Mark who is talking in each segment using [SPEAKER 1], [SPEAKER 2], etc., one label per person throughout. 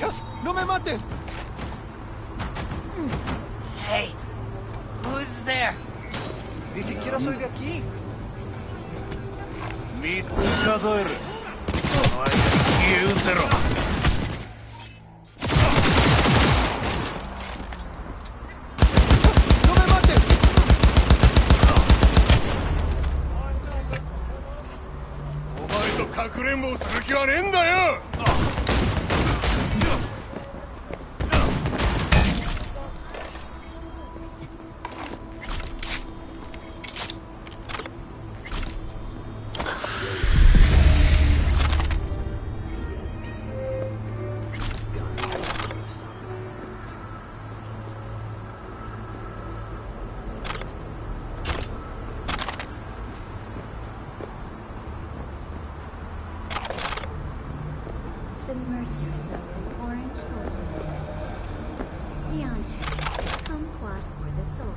[SPEAKER 1] Dios, no me mates.
[SPEAKER 2] Hey, who's there?
[SPEAKER 1] Ni siquiera soy de aquí.
[SPEAKER 3] 3つ数える。お前、消え失せろ。
[SPEAKER 1] No me mates.
[SPEAKER 3] お前とかくれんぼをする気はねえんだよ。
[SPEAKER 4] Immerse yourself in orange cosmos. Tianchi, kumquat for the soul.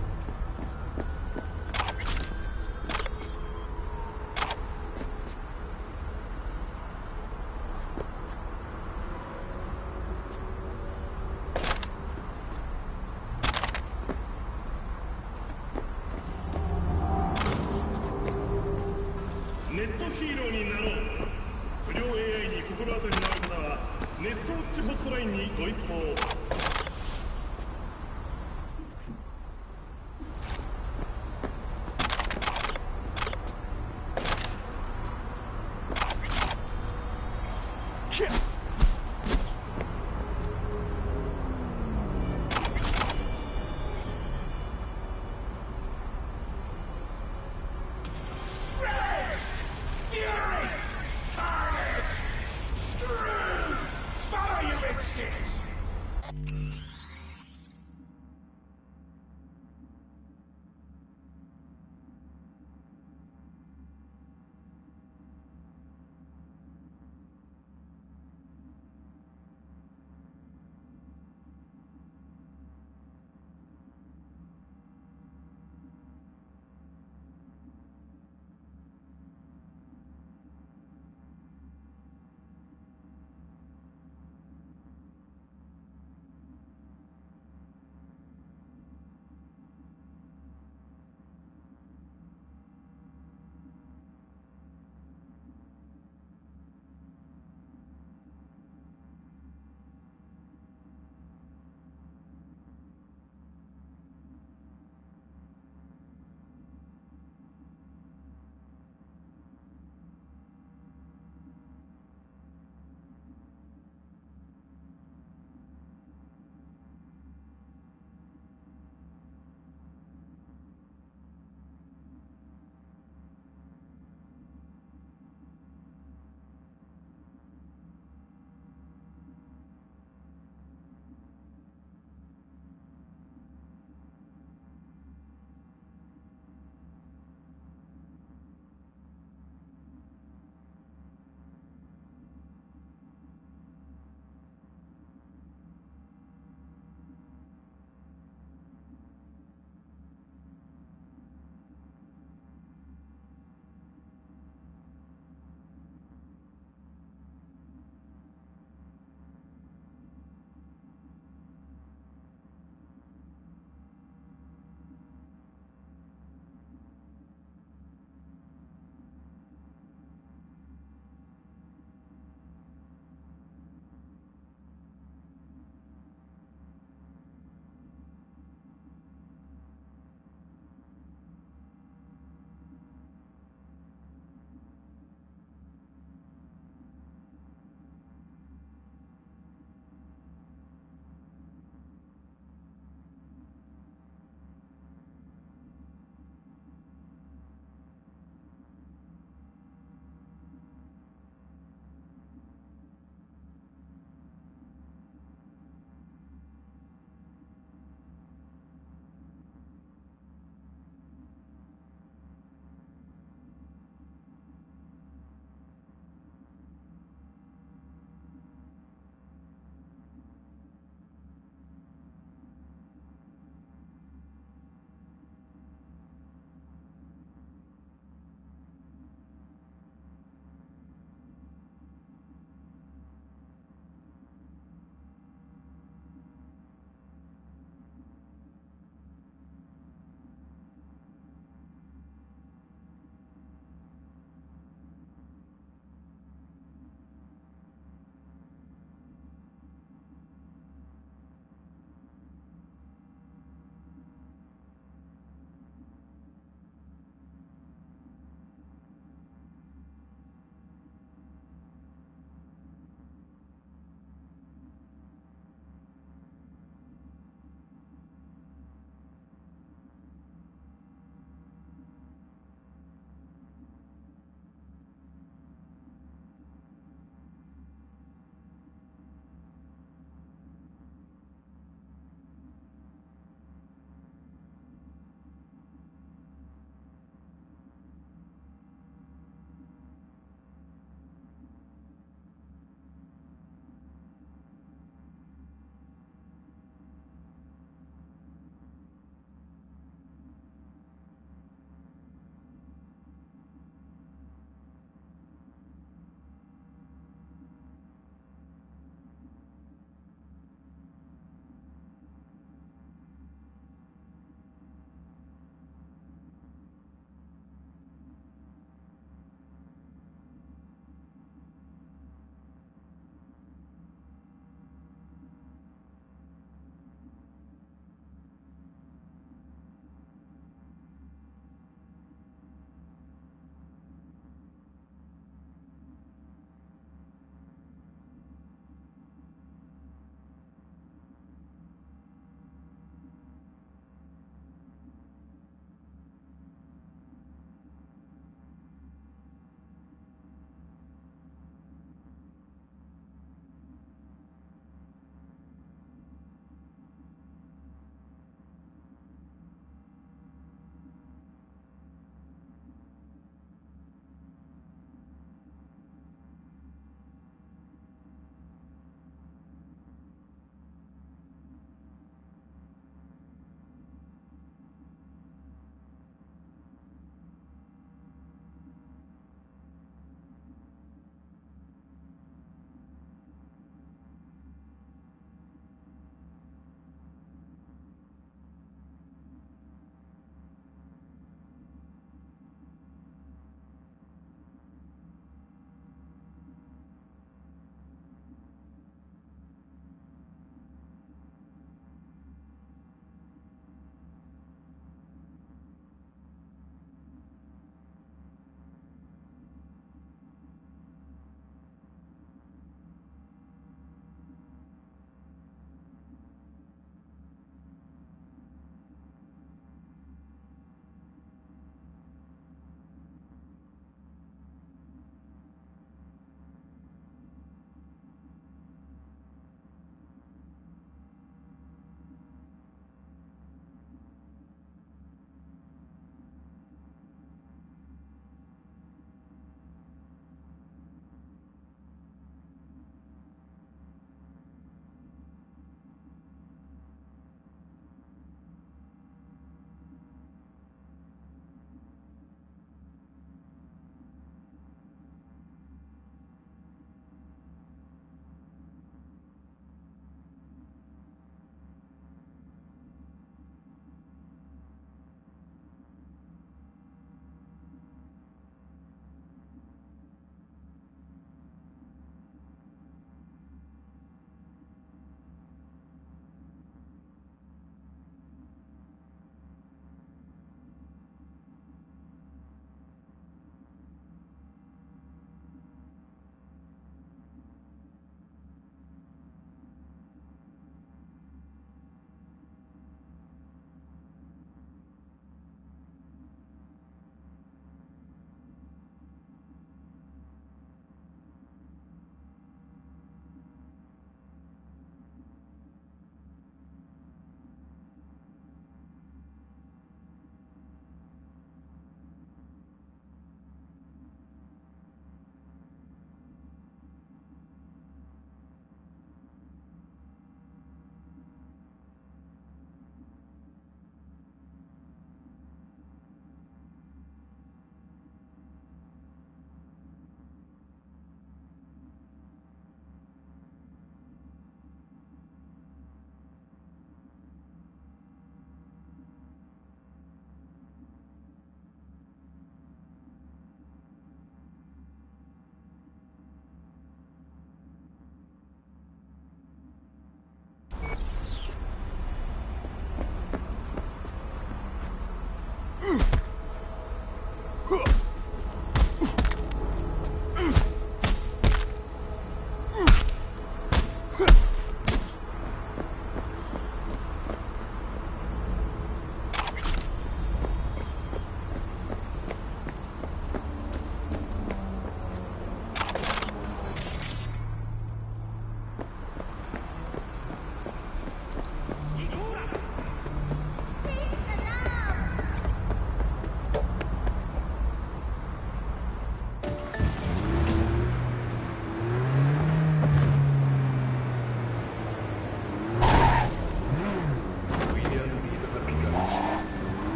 [SPEAKER 5] Net hero になろう。不良 AI に心当たりのある方はネットウォッチホットラインにご一報。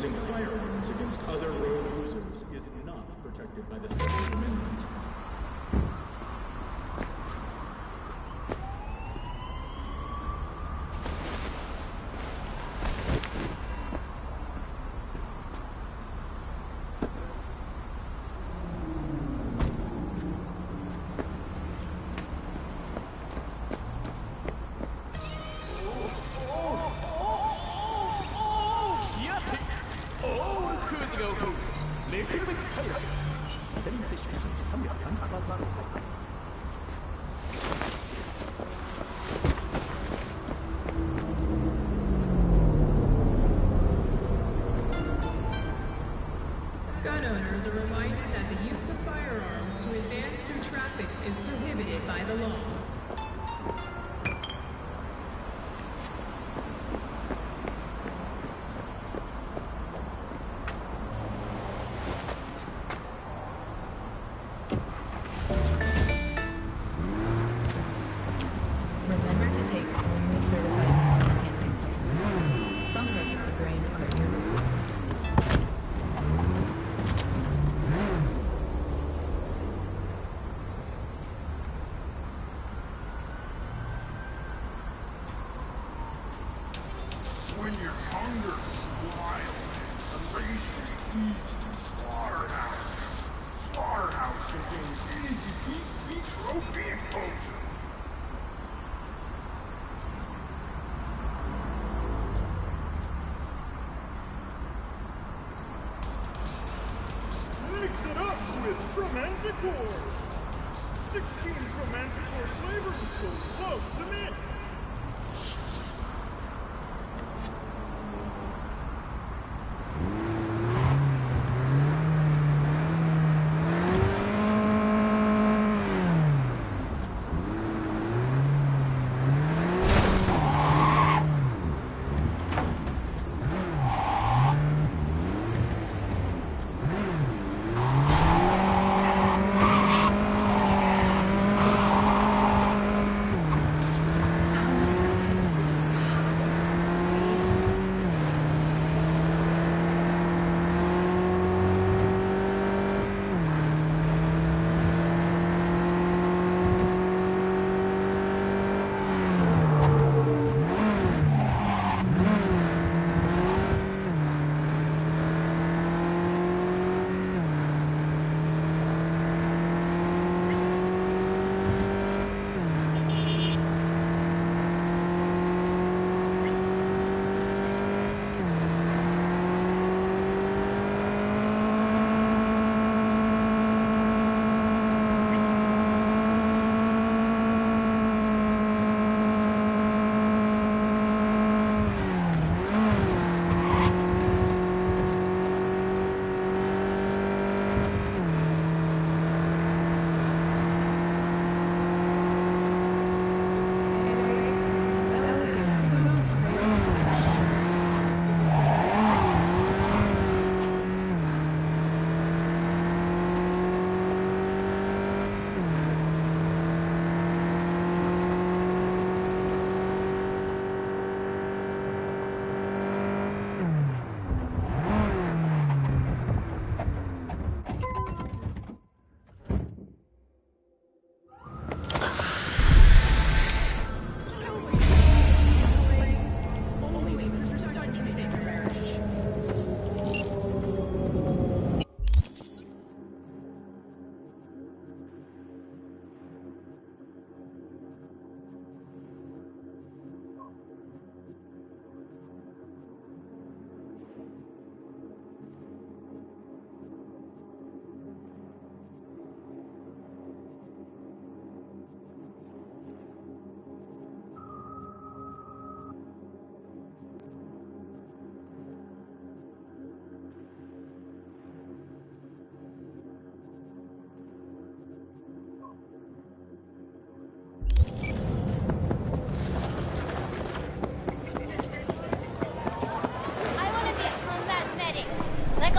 [SPEAKER 5] using firearms against other road users is not protected by the Second Amendment.
[SPEAKER 6] Gun owners are reminded that the use of firearms to advance through traffic is prohibited by the law.
[SPEAKER 4] Remember to take only certified enhancing supplements. Some parts of the brain are irreplaceable.
[SPEAKER 3] When your hunger is wild, unleash your eat slaughterhouse. Slaughterhouse contains easy vitro beef potion.
[SPEAKER 5] Mix it up with Romanticor! 16 Romanticor flavoring schools love the mix!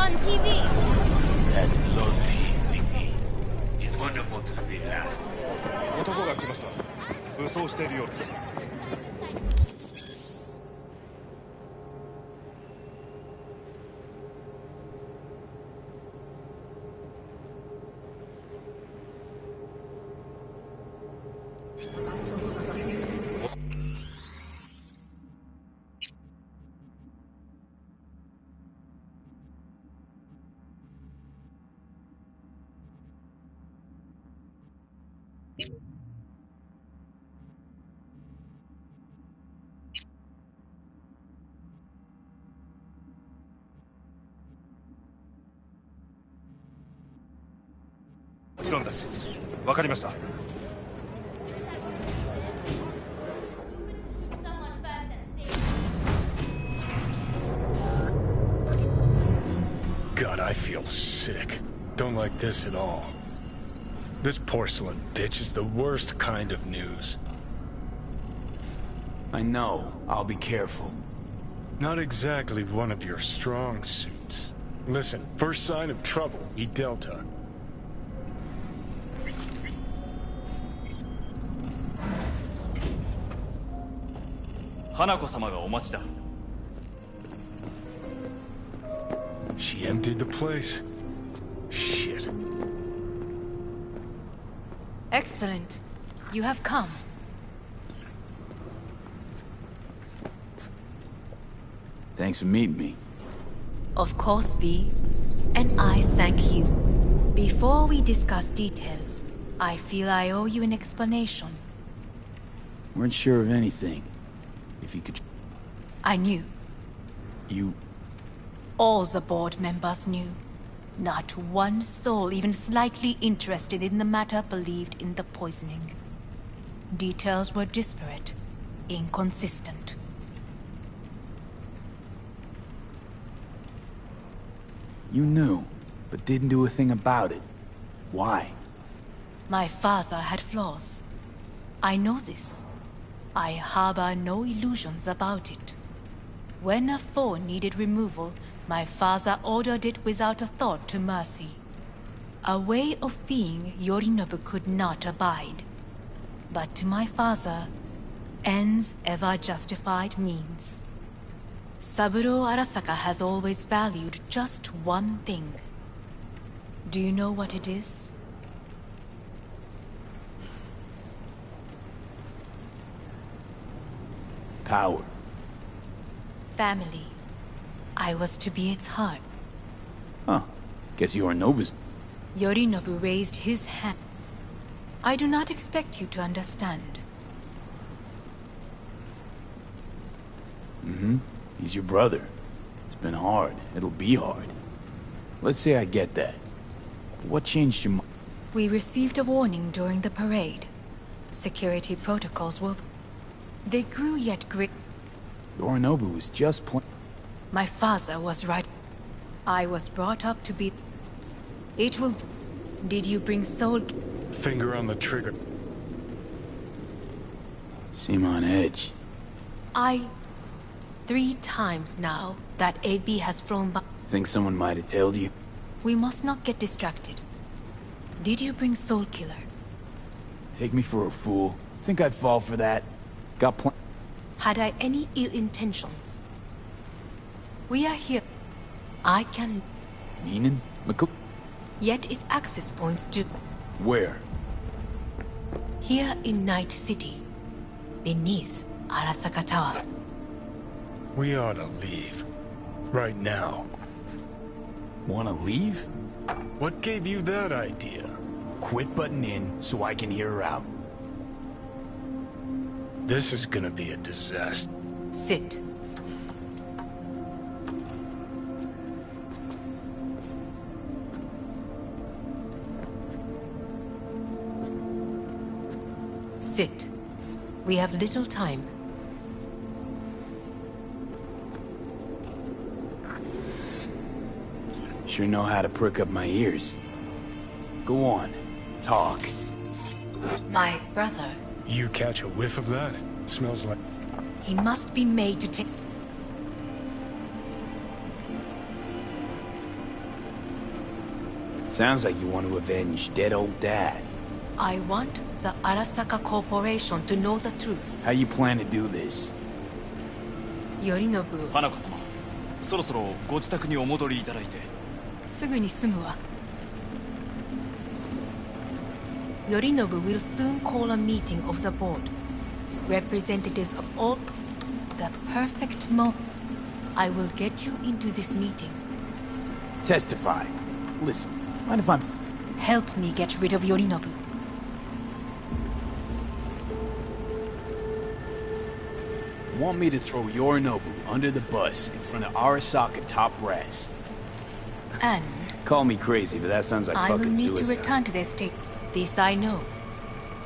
[SPEAKER 7] on TV.
[SPEAKER 2] That's lovely, sweetie. It's wonderful to see that.
[SPEAKER 3] 男が来ました。武装しているようです。ちろんです。わかりました。
[SPEAKER 7] Someone first and see.
[SPEAKER 8] God, I feel sick. Don't like this at all. This porcelain bitch is the worst kind of news.
[SPEAKER 9] I know. I'll be careful.
[SPEAKER 8] Not exactly one of your strong suits. Listen, first sign of trouble, we Delta. She emptied the place. Shit.
[SPEAKER 4] Excellent. You have come.
[SPEAKER 9] Thanks for meeting me.
[SPEAKER 4] Of course, V. And I thank you. Before we discuss details, I feel I owe you an explanation.
[SPEAKER 9] Weren't sure of anything. If you could...
[SPEAKER 4] I knew.
[SPEAKER 9] You...
[SPEAKER 4] All the board members knew. Not one soul even slightly interested in the matter believed in the poisoning. Details were disparate, inconsistent.
[SPEAKER 9] You knew, but didn't do a thing about it. Why?
[SPEAKER 4] My father had flaws. I know this. I harbor no illusions about it. When a foe needed removal, my father ordered it without a thought to mercy. A way of being Yorinobu could not abide. But to my father, ends ever justified means. Saburo Arasaka has always valued just one thing. Do you know what it is?
[SPEAKER 9] Power.
[SPEAKER 4] Family. I was to be its heart.
[SPEAKER 9] Huh. Guess Yorinobu's...
[SPEAKER 4] Yorinobu raised his hand. I do not expect you to understand.
[SPEAKER 9] Mm-hmm. He's your brother. It's been hard. It'll be hard. Let's say I get that. What changed your mind?
[SPEAKER 4] We received a warning during the parade. Security protocols were... They grew yet great.
[SPEAKER 9] Yorinobu was just
[SPEAKER 4] My father was right. I was brought up to be... It will... Did you bring soul...
[SPEAKER 8] Finger on the trigger.
[SPEAKER 9] Seem on edge.
[SPEAKER 4] 3 times now that AB has flown by...
[SPEAKER 9] Think someone might have told you?
[SPEAKER 4] We must not get distracted. Did you bring Soul Killer?
[SPEAKER 9] Take me for a fool. Think I'd fall for that? Got
[SPEAKER 4] Had I any ill intentions? We are here. I can...
[SPEAKER 9] Meaning?
[SPEAKER 4] Yet its access points to...
[SPEAKER 9] Where?
[SPEAKER 4] Here in Night City. Beneath Arasaka Tower.
[SPEAKER 8] We ought to leave. Right now.
[SPEAKER 9] Wanna leave?
[SPEAKER 8] What gave you that idea?
[SPEAKER 9] Quit butting in so I can hear her out.
[SPEAKER 8] This is gonna be a disaster.
[SPEAKER 4] Sit. Sit. We have little time.
[SPEAKER 9] Sure know how to prick up my ears. Go on. Talk.
[SPEAKER 4] My brother.
[SPEAKER 8] You catch a whiff of that? Smells like...
[SPEAKER 4] He must be made to take...
[SPEAKER 9] Sounds like you want to avenge dead old dad.
[SPEAKER 4] I want the Arasaka Corporation to know the truth.
[SPEAKER 9] How you plan to do this?
[SPEAKER 4] Yorinobu.
[SPEAKER 10] 花子様、そろそろご自宅にお戻りいただいて。
[SPEAKER 4] すぐに済むわ。Yorinobu will soon call a meeting of the board. Representatives of all... The perfect moment. I will get you into this meeting.
[SPEAKER 9] Testify. Listen, mind if I'm...
[SPEAKER 4] Help me get rid of Yorinobu.
[SPEAKER 9] Want me to throw Yorinobu under the bus in front of Arasaka top brass.
[SPEAKER 4] And...
[SPEAKER 9] Call me crazy, but that sounds like
[SPEAKER 4] I will
[SPEAKER 9] fucking
[SPEAKER 4] need
[SPEAKER 9] suicide.
[SPEAKER 4] to return to their state. This I know.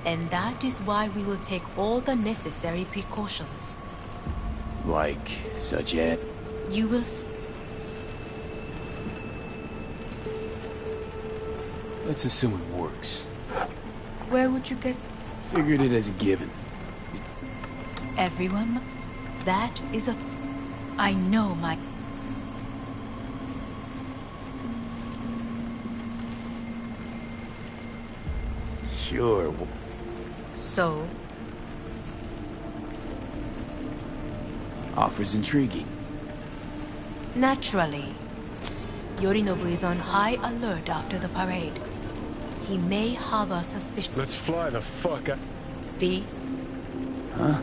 [SPEAKER 4] And that is why we will take all the necessary precautions.
[SPEAKER 9] Like, such as?
[SPEAKER 4] You will
[SPEAKER 9] Let's assume it works.
[SPEAKER 4] Where would you get
[SPEAKER 9] Figured it as a given.
[SPEAKER 4] everyone? That is a... I know my...
[SPEAKER 9] Sure.
[SPEAKER 4] So,
[SPEAKER 9] Offers intriguing.
[SPEAKER 4] naturally, Yorinobu is on high alert after the parade. He may harbor suspicion.
[SPEAKER 8] Let's fly the fuck out.
[SPEAKER 4] V,
[SPEAKER 9] Huh?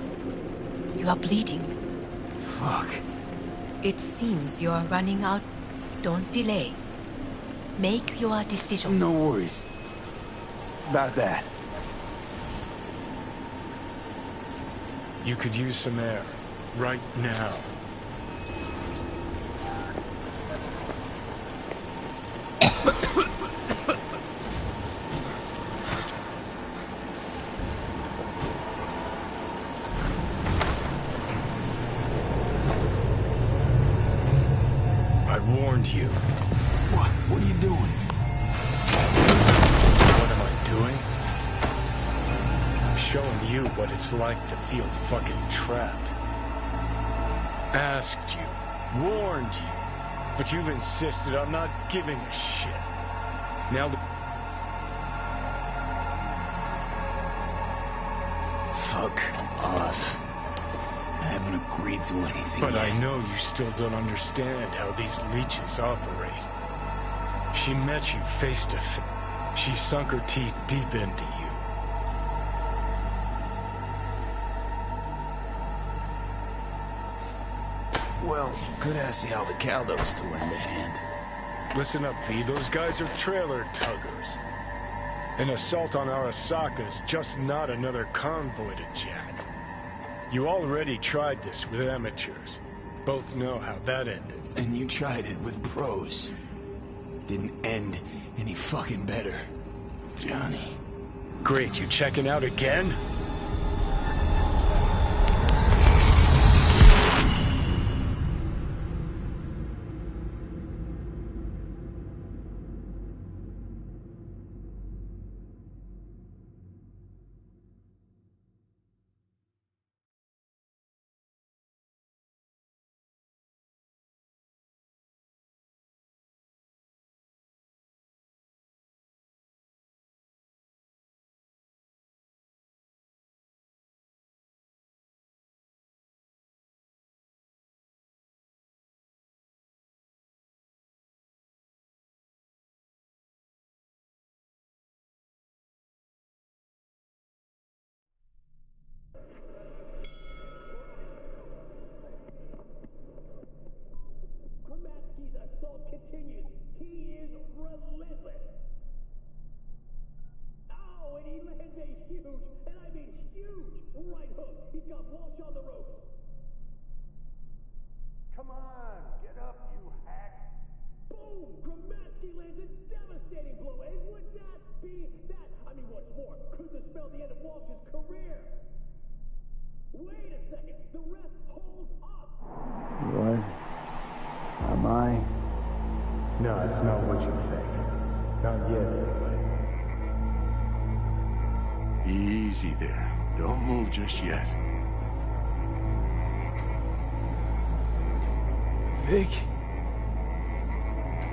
[SPEAKER 4] you are bleeding.
[SPEAKER 9] Fuck.
[SPEAKER 4] It seems you are running out. Don't delay. Make your decision.
[SPEAKER 9] No worries. About that.
[SPEAKER 8] You could use some air. Right now. I warned you.
[SPEAKER 9] What? What are you doing?
[SPEAKER 8] What am I doing? I'm showing you what it's like to feel fucking trapped. Asked you, warned you, but you've insisted I'm not giving a shit. Now
[SPEAKER 9] Fuck off. I haven't agreed to anything
[SPEAKER 8] But
[SPEAKER 9] yet.
[SPEAKER 8] I know you still don't understand how these leeches operate. She met you face to face. She sunk her teeth deep into you.
[SPEAKER 9] Well, could ask the Aldecaldos to lend a hand.
[SPEAKER 8] Listen up, V. Those guys are trailer tuggers. An assault on Arasaka's just not another convoy to jack. You already tried this with amateurs. Both know how that ended.
[SPEAKER 9] And you tried it with pros. Didn't end any fucking better. Johnny.
[SPEAKER 8] Great, you checking out again?
[SPEAKER 5] Kromatsky's assault continues. He is relentless. Oh, and he lands a huge, and I mean huge, right hook. He's got Walsh on the ropes. Come on, get up, you hack. Boom! Kromatsky lands a devastating blow, and would that be that? I mean, what's more, could this spell the end of Walsh's career? Wait a second, the ref holds up.
[SPEAKER 9] What? Am I?
[SPEAKER 8] No, it's not what you think. Not yet, anyway.
[SPEAKER 3] Easy there. Don't move just yet.
[SPEAKER 9] Vic?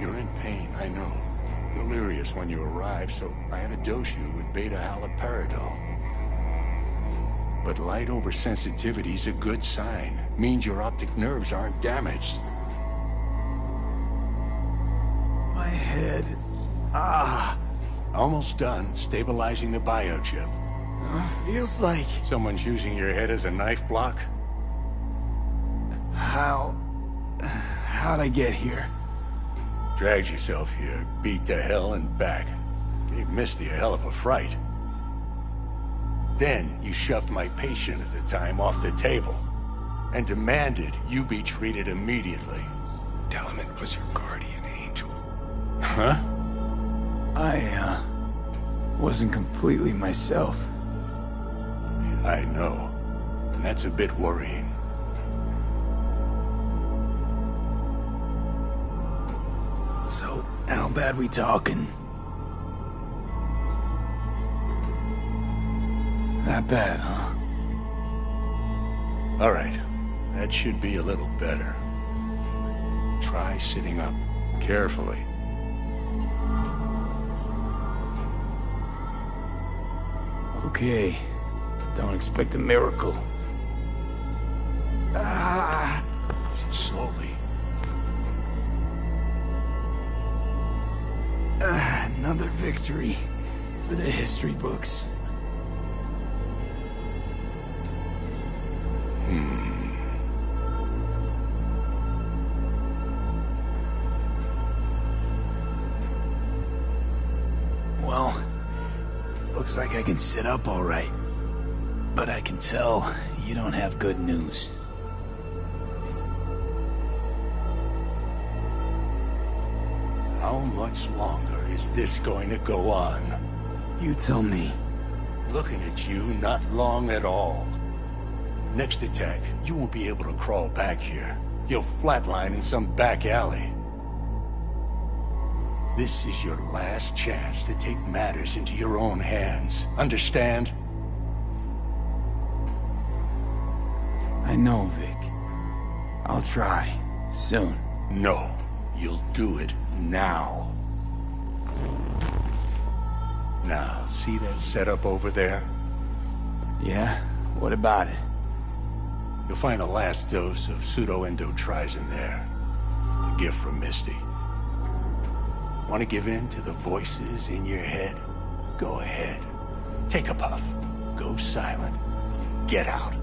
[SPEAKER 3] You're in pain, I know. Delirious when you arrived, so I had to dose you with beta-haloperidol. But light oversensitivity's a good sign. Means your optic nerves aren't damaged.
[SPEAKER 9] My head.
[SPEAKER 3] Almost done stabilizing the biochip.
[SPEAKER 9] Feels like...
[SPEAKER 3] Someone's using your head as a knife block?
[SPEAKER 9] How'd I get here?
[SPEAKER 3] Dragged yourself here, beat to hell and back. Gave Misty a hell of a fright. Then you shoved my patient at the time off the table and demanded you be treated immediately.
[SPEAKER 8] Tell him it was your guardian angel.
[SPEAKER 3] Huh?
[SPEAKER 9] Wasn't completely myself.
[SPEAKER 3] I know. And that's a bit worrying.
[SPEAKER 9] So, how bad we talking? That bad, huh?
[SPEAKER 3] All right. That should be a little better. Try sitting up carefully.
[SPEAKER 9] Okay. Don't expect a miracle. Ah!
[SPEAKER 3] Slowly.
[SPEAKER 9] Another victory for the history books. Well, looks like I can sit up all right. But I can tell you don't have good news.
[SPEAKER 3] How much longer is this going to go on?
[SPEAKER 9] You tell me.
[SPEAKER 3] Looking at you, not long at all. Next attack, you won't be able to crawl back here. You'll flatline in some back alley. This is your last chance to take matters into your own hands. Understand?
[SPEAKER 9] I know, Vic. I'll try. Soon.
[SPEAKER 3] No. You'll do it now. Now, see that setup over there?
[SPEAKER 9] Yeah? What about it?
[SPEAKER 3] You'll find a last dose of pseudo-endotrizin there. A gift from Misty. Want to give in to the voices in your head? Go ahead. Take a puff. Go silent. Get out.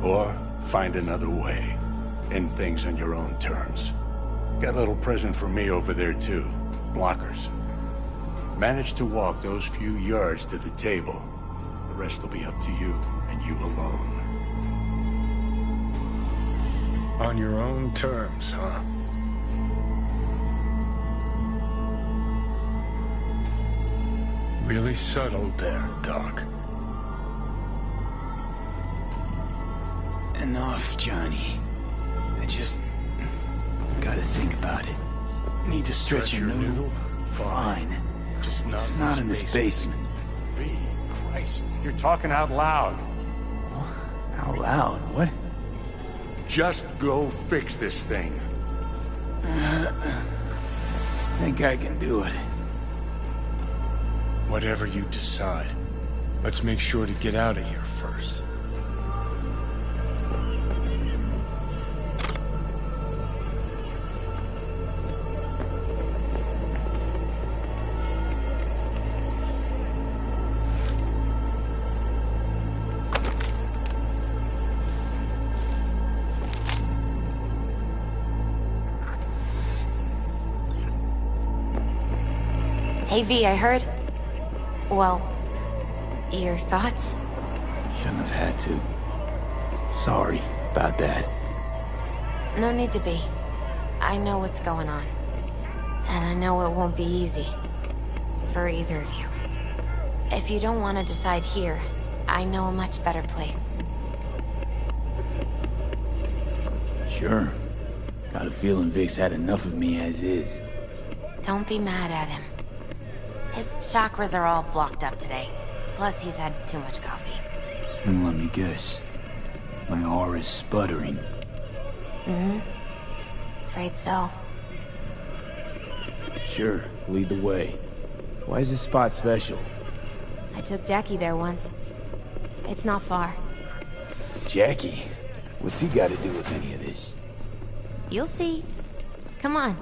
[SPEAKER 3] Or find another way. End things on your own terms. Got a little present for me over there too. Blockers. Manage to walk those few yards to the table. The rest will be up to you, and you alone.
[SPEAKER 8] On your own terms, huh? Really subtle there, Doc.
[SPEAKER 9] Enough, Johnny. I just gotta think about it. Need to stretch your noodle? Fine.
[SPEAKER 3] Just
[SPEAKER 9] not in this basement.
[SPEAKER 3] V, Christ, you're talking out loud.
[SPEAKER 9] Out loud? What?
[SPEAKER 3] Just go fix this thing.
[SPEAKER 9] Think I can do it.
[SPEAKER 8] Whatever you decide. Let's make sure to get out of here first.
[SPEAKER 11] Hey V, I heard... Well, your thoughts?
[SPEAKER 9] Shouldn't have had to. Sorry about that.
[SPEAKER 11] No need to be. I know what's going on. And I know it won't be easy. For either of you. If you don't want to decide here, I know a much better place.
[SPEAKER 9] Sure. Got a feeling Vic's had enough of me as is.
[SPEAKER 11] Don't be mad at him. His chakras are all blocked up today. Plus, he's had too much coffee.
[SPEAKER 9] And let me guess. My aura's sputtering.
[SPEAKER 11] Mm-hmm. Afraid so.
[SPEAKER 9] Sure, lead the way. Why is this spot special?
[SPEAKER 11] I took Jackie there once. It's not far.
[SPEAKER 9] Jackie? What's he got to do with any of this?
[SPEAKER 11] You'll see. Come on.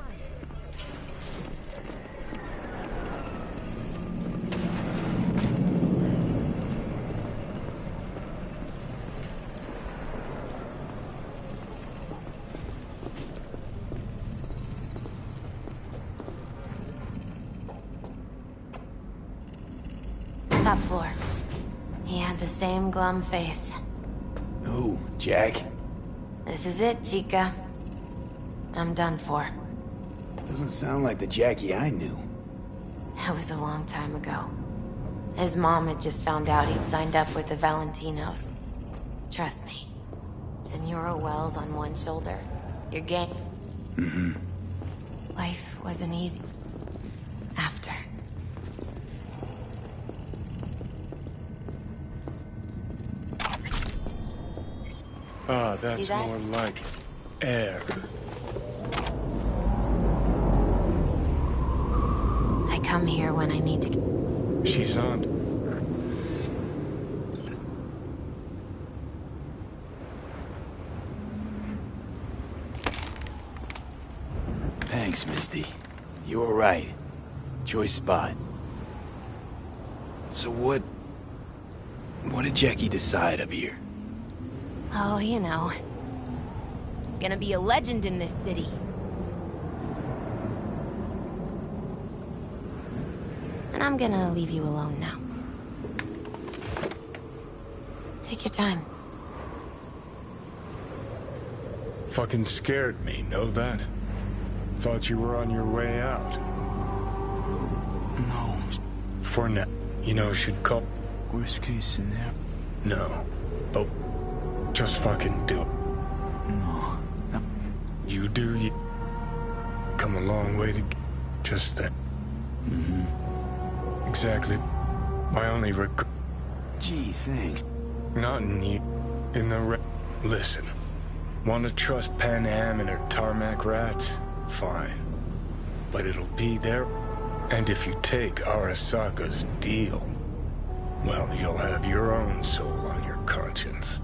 [SPEAKER 11] Top floor. He had the same glum face.
[SPEAKER 9] Who, Jack?
[SPEAKER 11] This is it, Chica. I'm done for.
[SPEAKER 9] Doesn't sound like the Jackie I knew.
[SPEAKER 11] That was a long time ago. His mom had just found out he'd signed up with the Valentinos. Trust me. Senora Wells on one shoulder. Your gang.
[SPEAKER 9] Mm-hmm.
[SPEAKER 11] Life wasn't easy. After.
[SPEAKER 8] Ah, that's
[SPEAKER 11] that?
[SPEAKER 8] more like air.
[SPEAKER 11] I come here when I need to...
[SPEAKER 8] She's on.
[SPEAKER 9] Thanks, Misty. You were right. Choice spot. So what did Jackie decide up here?
[SPEAKER 11] Oh, you know. Gonna be a legend in this city. And I'm gonna leave you alone now. Take your time.
[SPEAKER 8] Fucking scared me, know that? Thought you were on your way out.
[SPEAKER 9] No.
[SPEAKER 8] For now, you know, should call...
[SPEAKER 9] Worst case scenario.
[SPEAKER 8] No. But just fucking do it.
[SPEAKER 9] No.
[SPEAKER 8] You do, you... Come a long way to... Just that.
[SPEAKER 9] Mm-hmm.
[SPEAKER 8] Exactly. My only regret...
[SPEAKER 9] Gee, thanks.
[SPEAKER 8] Not in you. In the Listen. Want to trust Pan Am and her tarmac rats? Fine. But it'll be there. And if you take Arasaka's deal, well, you'll have your own soul on your conscience.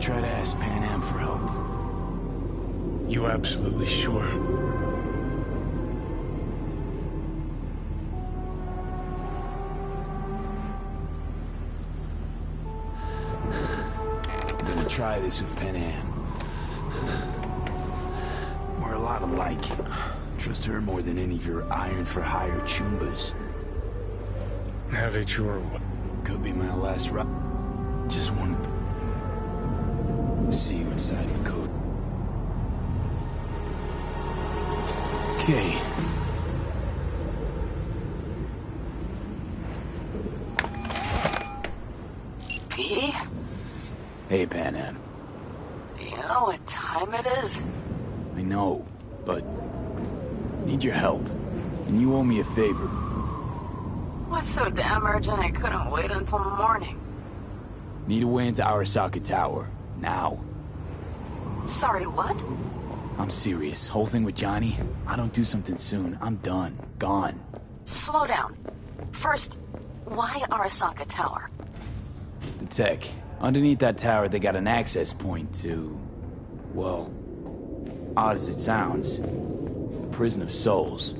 [SPEAKER 9] try to ask Pan Am for help.
[SPEAKER 8] You absolutely sure?
[SPEAKER 9] I'm gonna try this with Pan Am. We're a lot alike. Trust her more than any of your iron-for-hire chumbas.
[SPEAKER 8] Haven't you or what?
[SPEAKER 9] Could be my last ride. Just want to see you inside my coat. Okay.
[SPEAKER 12] V?
[SPEAKER 9] Hey, Pan Am.
[SPEAKER 12] Do you know what time it is?
[SPEAKER 9] I know, but need your help. And you owe me a favor.
[SPEAKER 12] What's so damn urgent I couldn't wait until morning?
[SPEAKER 9] Need a way into Arasaka Tower. Now.
[SPEAKER 12] Sorry, what?
[SPEAKER 9] I'm serious. Whole thing with Johnny, I don't do something soon, I'm done. Gone.
[SPEAKER 12] Slow down. First, why Arasaka Tower?
[SPEAKER 9] The tech. Underneath that tower, they got an access point to... well, odd as it sounds, a prison of souls.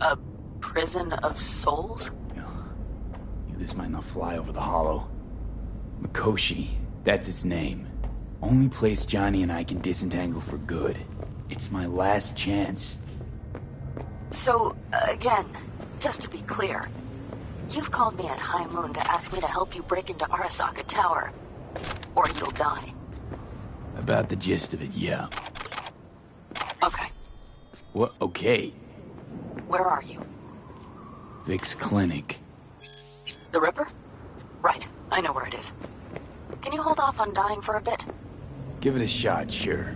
[SPEAKER 12] A prison of souls?
[SPEAKER 9] This might not fly over the hollow. Mikoshi, that's its name. Only place Johnny and I can disentangle for good. It's my last chance.
[SPEAKER 12] So, again, just to be clear, you've called me at High Moon to ask me to help you break into Arasaka Tower, or you'll die.
[SPEAKER 9] About the gist of it, yeah.
[SPEAKER 12] Okay.
[SPEAKER 9] What? Okay.
[SPEAKER 12] Where are you?
[SPEAKER 9] Vic's clinic.
[SPEAKER 12] The Ripper? Right, I know where it is. Can you hold off on dying for a bit?
[SPEAKER 9] Give it a shot, sure.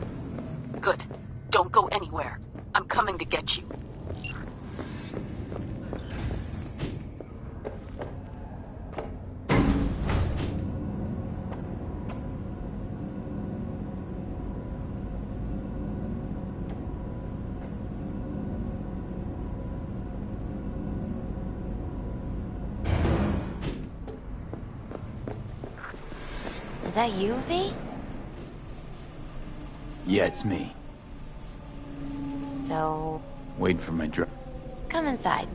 [SPEAKER 12] Good. Don't go anywhere. I'm coming to get you.
[SPEAKER 11] Is that you, V?
[SPEAKER 9] Yeah, it's me.
[SPEAKER 11] So...
[SPEAKER 9] Wait for my drop.
[SPEAKER 11] come inside.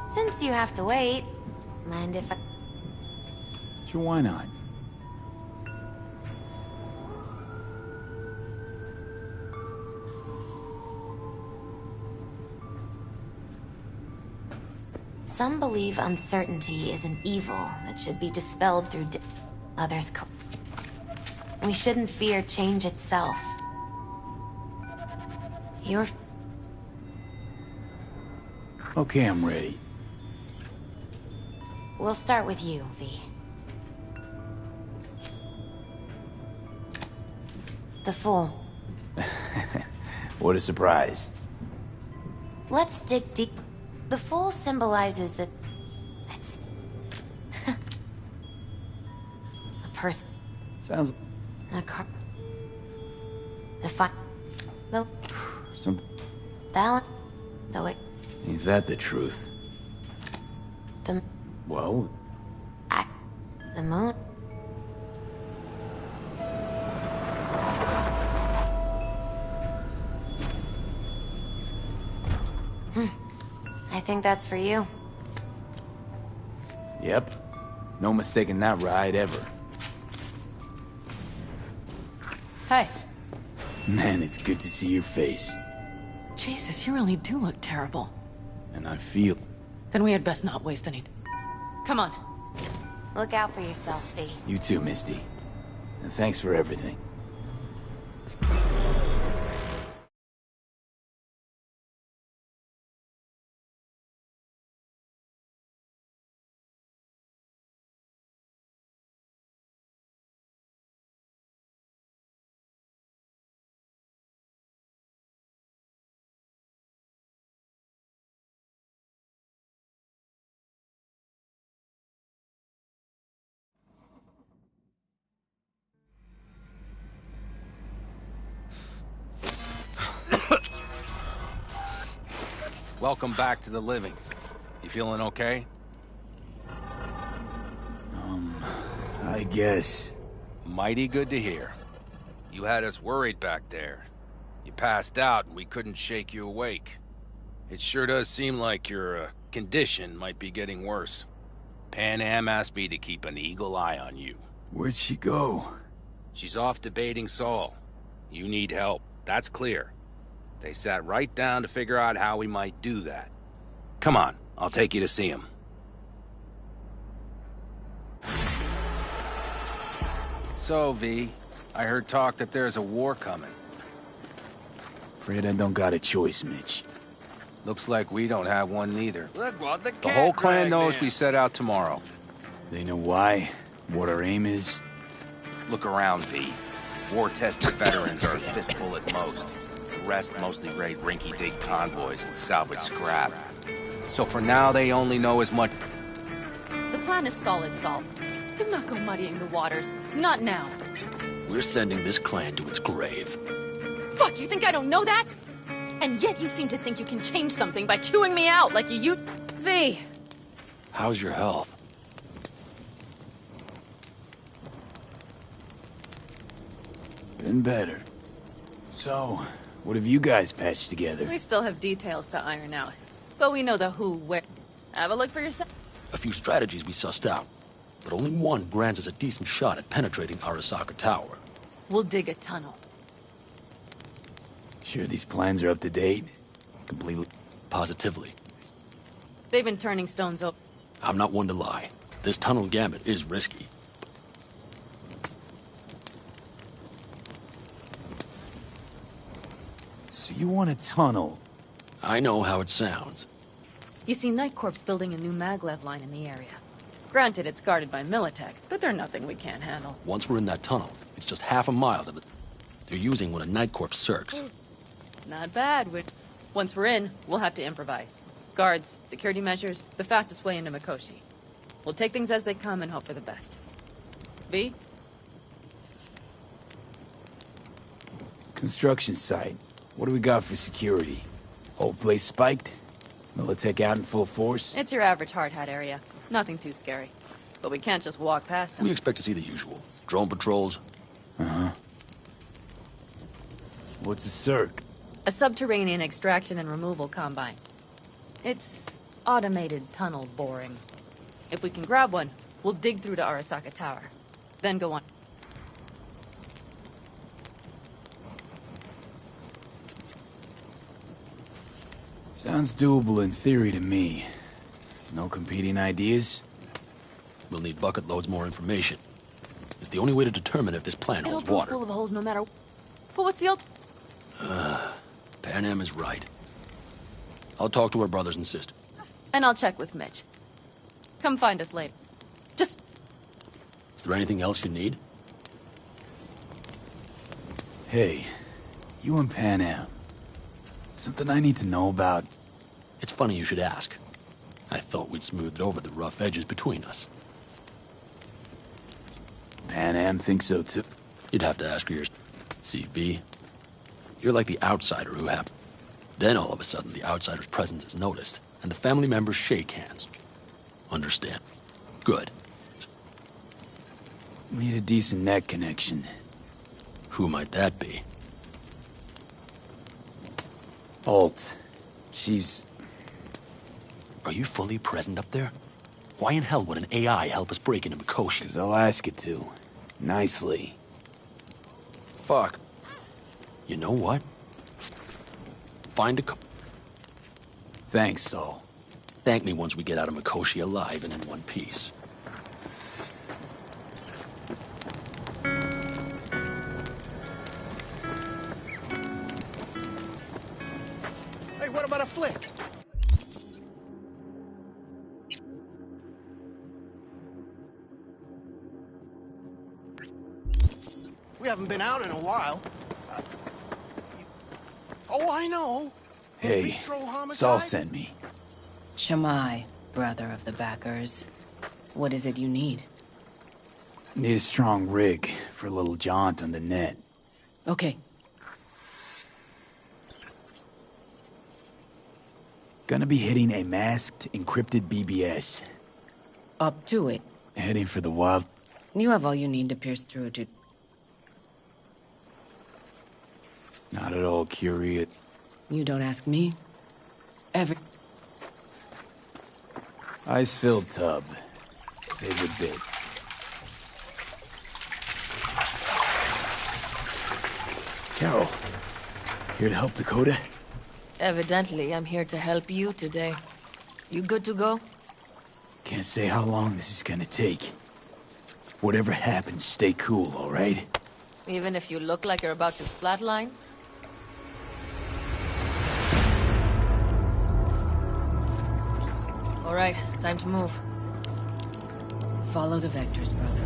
[SPEAKER 11] Since you have to wait, mind if I...
[SPEAKER 9] Sure, why not?
[SPEAKER 11] Some believe uncertainty is an evil that should be dispelled through others. We shouldn't fear change itself. You're...
[SPEAKER 9] Okay, I'm ready.
[SPEAKER 11] We'll start with you, V. The Fool.
[SPEAKER 9] What a surprise.
[SPEAKER 11] Let's dig deep. The Fool symbolizes that... it's... a person.
[SPEAKER 9] Sounds...
[SPEAKER 11] A car... the fi... the...
[SPEAKER 9] some...
[SPEAKER 11] balance... though it...
[SPEAKER 9] Ain't that the truth?
[SPEAKER 11] the...
[SPEAKER 9] Well...
[SPEAKER 11] the moon... I think that's for you.
[SPEAKER 9] Yep. No mistaking that ride ever.
[SPEAKER 13] Hey.
[SPEAKER 9] Man, it's good to see your face.
[SPEAKER 13] Jesus, you really do look terrible.
[SPEAKER 9] And I feel...
[SPEAKER 13] Then we had best not waste any... Come on.
[SPEAKER 11] Look out for yourself, V.
[SPEAKER 9] You too, Misty. And thanks for everything.
[SPEAKER 14] Welcome back to the living. You feeling okay?
[SPEAKER 9] I guess.
[SPEAKER 14] Mighty good to hear. You had us worried back there. You passed out and we couldn't shake you awake. It sure does seem like your condition might be getting worse. Pan Am asked me to keep an eagle eye on you.
[SPEAKER 9] Where'd she go?
[SPEAKER 14] She's off debating Saul. You need help, that's clear. They sat right down to figure out how we might do that. Come on, I'll take you to see him. So, V, I heard talk that there's a war coming.
[SPEAKER 9] Afraid I don't got a choice, Mitch.
[SPEAKER 14] Looks like we don't have one neither.
[SPEAKER 10] Look what the
[SPEAKER 14] The whole clan knows we set out tomorrow.
[SPEAKER 9] They know why? What our aim is?
[SPEAKER 14] Look around, V. War-tested veterans are a fistful at most. The rest mostly raid rinky-dink convoys and salvage scrap. So for now, they only know as much...
[SPEAKER 13] The plan is solid, Saul. Do not go muddying the waters. Not now.
[SPEAKER 15] We're sending this clan to its grave.
[SPEAKER 13] Fuck, you think I don't know that? And yet you seem to think you can change something by chewing me out like you... V.
[SPEAKER 15] How's your health?
[SPEAKER 9] Been better. So, what have you guys patched together?
[SPEAKER 13] We still have details to iron out. But we know the who, where... Have a look for yourself.
[SPEAKER 15] A few strategies we sussed out, but only one grants us a decent shot at penetrating Arasaka Tower.
[SPEAKER 13] We'll dig a tunnel.
[SPEAKER 9] Sure these plans are up to date?
[SPEAKER 15] Completely. Positively.
[SPEAKER 13] They've been turning stones over.
[SPEAKER 15] I'm not one to lie. This tunnel gambit is risky.
[SPEAKER 9] So you want a tunnel?
[SPEAKER 15] I know how it sounds.
[SPEAKER 13] You see, Night Corp's building a new maglev line in the area. Granted, it's guarded by Militech, but they're nothing we can't handle.
[SPEAKER 15] Once we're in that tunnel, it's just half a mile to the... They're using one of Night Corp's circs.
[SPEAKER 13] Not bad. Once we're in, we'll have to improvise. Guards, security measures, the fastest way into Mikoshi. We'll take things as they come and hope for the best. V?
[SPEAKER 9] Construction site. What do we got for security? Whole place spiked? Militech out in full force?
[SPEAKER 13] It's your average hard hat area. Nothing too scary. But we can't just walk past them.
[SPEAKER 15] We expect to see the usual. Drone patrols.
[SPEAKER 9] Uh-huh. What's a circ?
[SPEAKER 13] A subterranean extraction and removal combine. It's automated tunnel boring. If we can grab one, we'll dig through to Arasaka Tower. Then go on.
[SPEAKER 9] Sounds doable in theory to me. No competing ideas?
[SPEAKER 15] We'll need bucket loads more information. It's the only way to determine if this plan holds
[SPEAKER 13] It'll
[SPEAKER 15] water.
[SPEAKER 13] prove full of holes no matter... But what's the
[SPEAKER 15] Pan Am is right. I'll talk to our brothers and sisters.
[SPEAKER 13] And I'll check with Mitch. Come find us later. Just...
[SPEAKER 15] Is there anything else you need?
[SPEAKER 9] Hey, you and Pan Am. Something I need to know about?
[SPEAKER 15] It's funny you should ask. I thought we'd smoothed over the rough edges between us.
[SPEAKER 9] Pan Am thinks so too.
[SPEAKER 15] You'd have to ask her yourself. See, V, you're like the outsider who happened. Then all of a sudden the outsider's presence is noticed, and the family members shake hands. Understand? Good.
[SPEAKER 9] Need a decent net connection.
[SPEAKER 15] Who might that be?
[SPEAKER 9] Alt. She's...
[SPEAKER 15] Are you fully present up there? Why in hell would an AI help us break into Mikoshi?
[SPEAKER 9] 'Cause I'll ask it to. Nicely.
[SPEAKER 15] Fuck. You know what? Find a...
[SPEAKER 9] Thanks, Saul.
[SPEAKER 15] Thank me once we get out of Mikoshi alive and in one piece.
[SPEAKER 1] Hey, what about a flick? We haven't been out in a while. Oh, I know. In
[SPEAKER 9] Hey,
[SPEAKER 1] vitro homicide?
[SPEAKER 9] Saul sent me.
[SPEAKER 16] Shammai, brother of the backers. What is it you need?
[SPEAKER 9] Need a strong rig for a little jaunt on the net.
[SPEAKER 16] Okay.
[SPEAKER 9] Gonna be hitting a masked, encrypted BBS.
[SPEAKER 16] Up to it.
[SPEAKER 9] Heading for the wild...
[SPEAKER 16] You have all you need to pierce through to...
[SPEAKER 9] Not at all curious.
[SPEAKER 16] You don't ask me. Ever...
[SPEAKER 9] Ice-filled tub. Favorite bit. Carol, here to help Dakota?
[SPEAKER 17] Evidently, I'm here to help you today. You good to go?
[SPEAKER 9] Can't say how long this is gonna take. Whatever happens, stay cool, all right?
[SPEAKER 17] Even if you look like you're about to flatline? All right, time to move.
[SPEAKER 16] Follow the vectors, brother.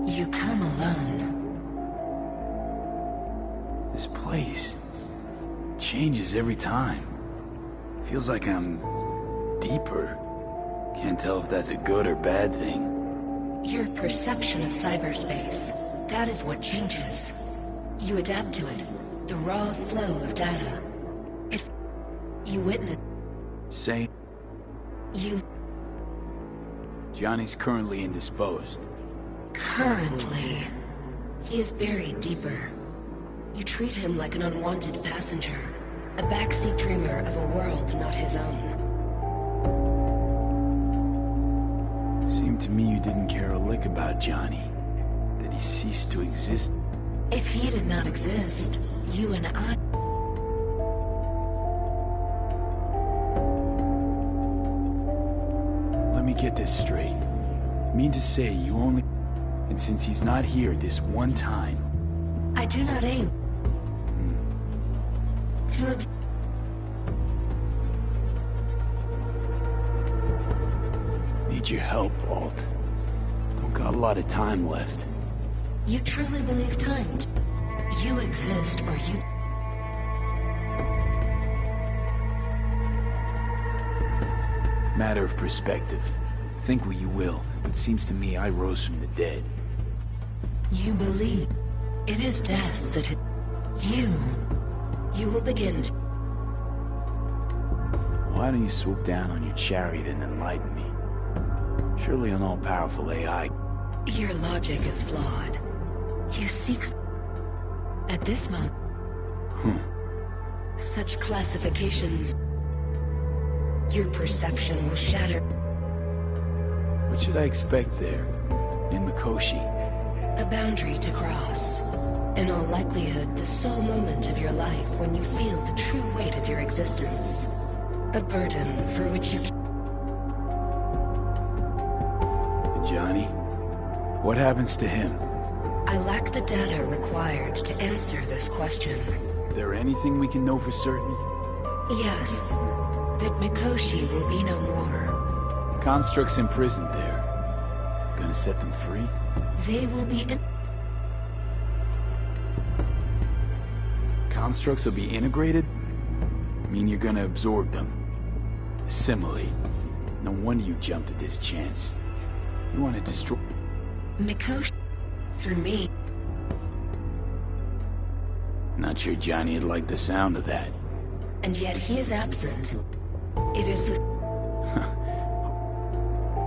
[SPEAKER 12] You come alone.
[SPEAKER 9] This place changes every time. Feels like I'm deeper. Can't tell if that's a good or bad thing.
[SPEAKER 12] Your perception of cyberspace, that is what changes. You adapt to it. The raw flow of data. If you witness...
[SPEAKER 9] Say...
[SPEAKER 12] You...
[SPEAKER 9] Johnny's currently indisposed.
[SPEAKER 12] Currently. He is buried deeper. You treat him like an unwanted passenger. A backseat dreamer of a world not his own.
[SPEAKER 9] Seemed to me you didn't care a lick about Johnny. That he ceased to exist.
[SPEAKER 12] If he did not exist, you and I...
[SPEAKER 9] Let me get this straight. Mean to say you only... And since he's not here this one time...
[SPEAKER 12] I do not aim... to...
[SPEAKER 9] Need your help, Alt. Don't got a lot of time left.
[SPEAKER 12] You truly believe time? You exist, or you...
[SPEAKER 9] Matter of perspective. Think what you will. It seems to me I rose from the dead.
[SPEAKER 12] You believe. It is death that... You will begin to...
[SPEAKER 9] Why don't you swoop down on your chariot and enlighten me? Surely an all-powerful AI...
[SPEAKER 12] Your logic is flawed. You seek... At this moment... Such classifications... Your perception will shatter...
[SPEAKER 9] What should I expect there? In Mikoshi?
[SPEAKER 12] A boundary to cross. In all likelihood, the sole moment of your life when you feel the true weight of your existence. A burden for which you...
[SPEAKER 9] And Johnny? What happens to him?
[SPEAKER 12] I lack the data required to answer this question.
[SPEAKER 9] There anything we can know for certain?
[SPEAKER 12] Yes. That Mikoshi will be no more.
[SPEAKER 9] Constructs imprisoned there. Gonna set them free?
[SPEAKER 12] They will be in...
[SPEAKER 9] Constructs will be integrated? Mean you're gonna absorb them. Assimilate. No wonder you jumped at this chance. You want to destroy...
[SPEAKER 12] Mikoshi... Through me.
[SPEAKER 9] Not sure Johnny'd like the sound of that.
[SPEAKER 12] And yet he is absent. It is the...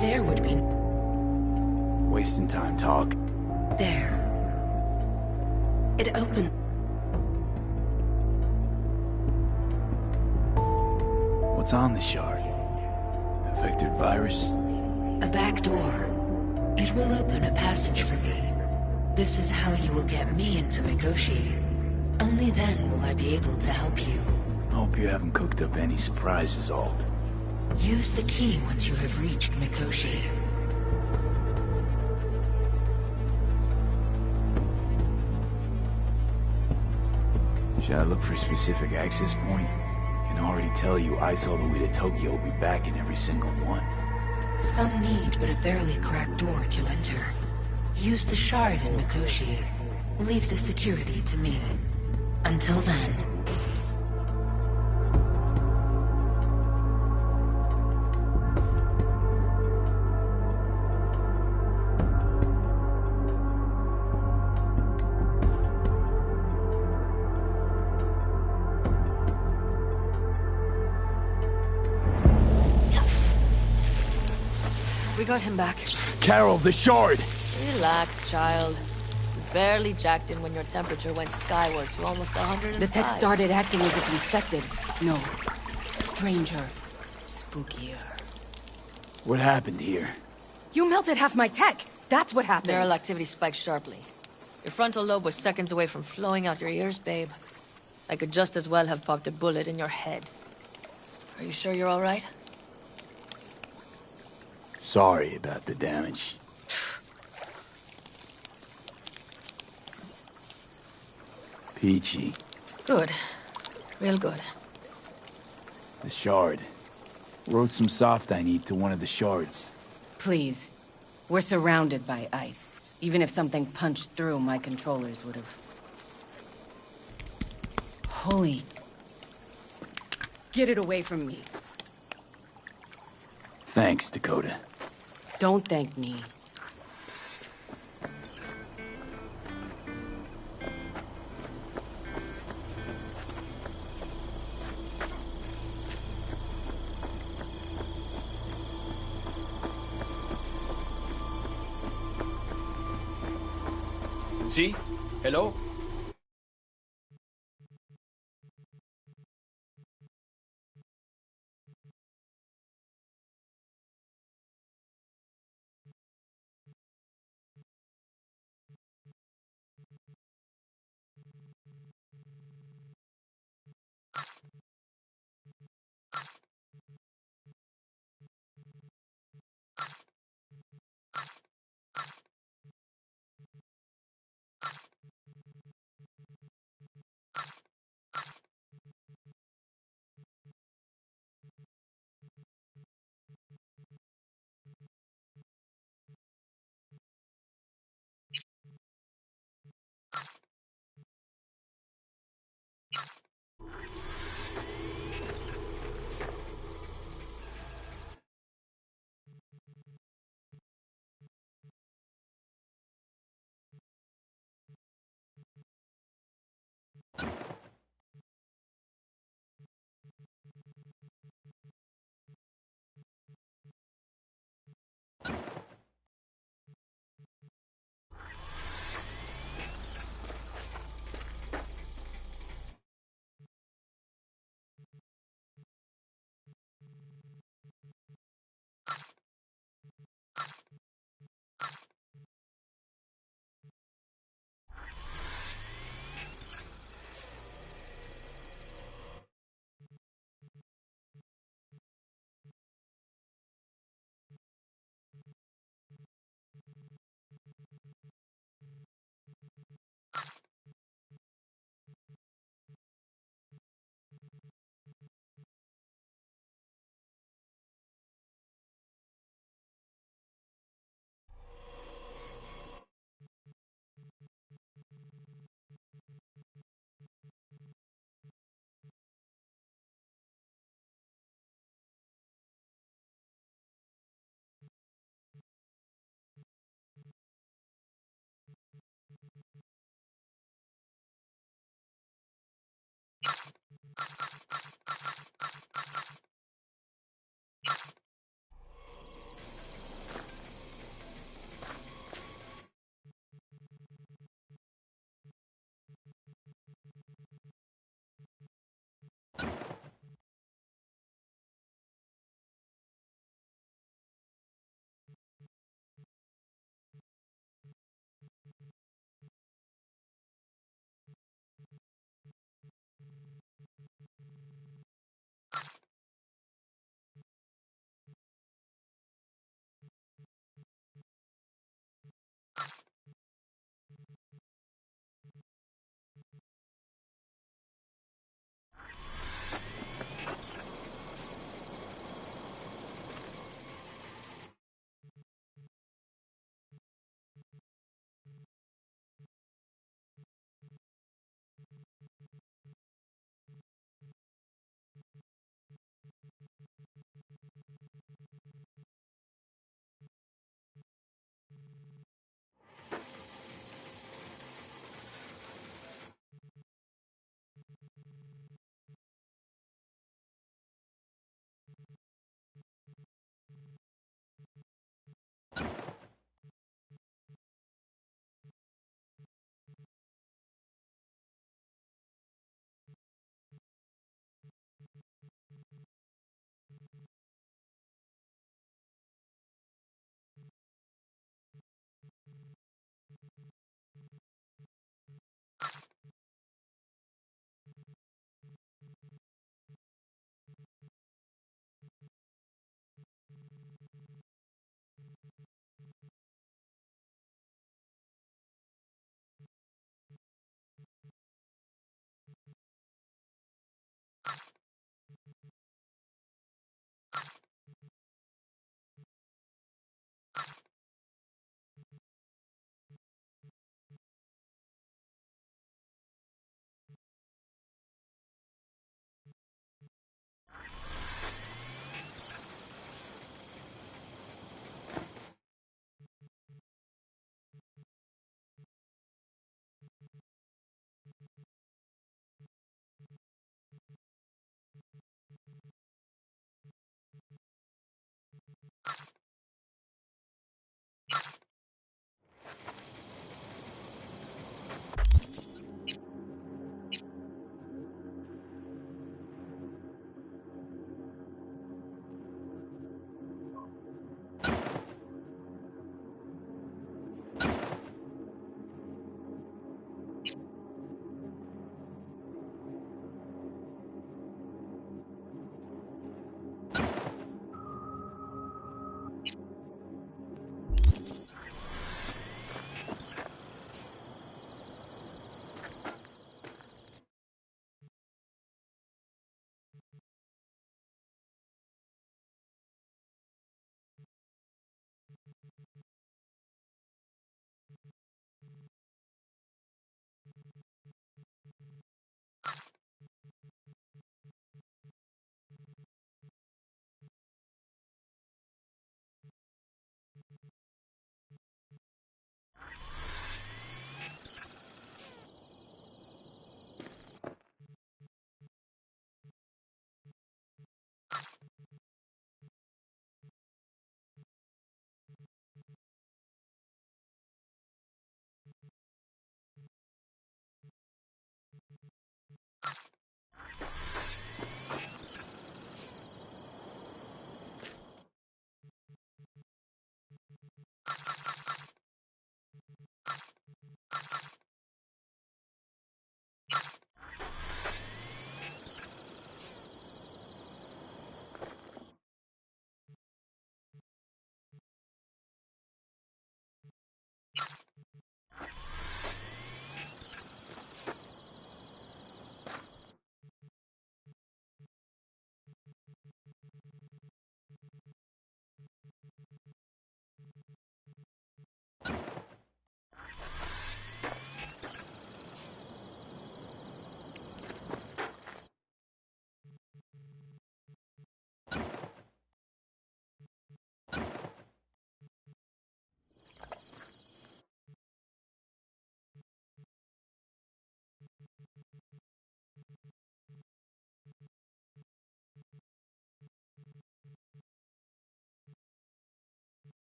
[SPEAKER 12] There would be...
[SPEAKER 9] Wasting time talk.
[SPEAKER 12] There. It opened...
[SPEAKER 9] What's on the shard? Affected virus?
[SPEAKER 12] A back door. It will open a passage for me. This is how you will get me into Mikoshi. Only then will I be able to help you.
[SPEAKER 9] I hope you haven't cooked up any surprises, Alt.
[SPEAKER 12] Use the key once you have reached Mikoshi.
[SPEAKER 9] Should I look for a specific access point? I can already tell you ice all the way to Tokyo will be back in every single one.
[SPEAKER 12] Some need but a barely cracked door to enter.
[SPEAKER 17] Use the shard in Mikoshi. Leave the security to me. Until then... We got him back.
[SPEAKER 9] Carol, the shard!
[SPEAKER 17] Relax, child. You barely jacked in when your temperature went skyward to almost 105.
[SPEAKER 16] The tech started acting as if infected. No. Stranger. Spookier.
[SPEAKER 9] What happened here?
[SPEAKER 16] You melted half my tech! That's what happened!
[SPEAKER 17] Neural activity spiked sharply. Your frontal lobe was seconds away from flowing out your ears, babe. I could just as well have popped a bullet in your head. Are you sure you're all right?
[SPEAKER 9] Sorry about the damage. Peachy.
[SPEAKER 17] Good. Real good.
[SPEAKER 9] The shard. Wrote some soft I need to one of the shards.
[SPEAKER 16] Please. We're surrounded by ice. Even if something punched through, my controllers would have... Holy... Get it away from me.
[SPEAKER 9] Thanks, Dakota.
[SPEAKER 16] Don't thank me.
[SPEAKER 10] See? Hello?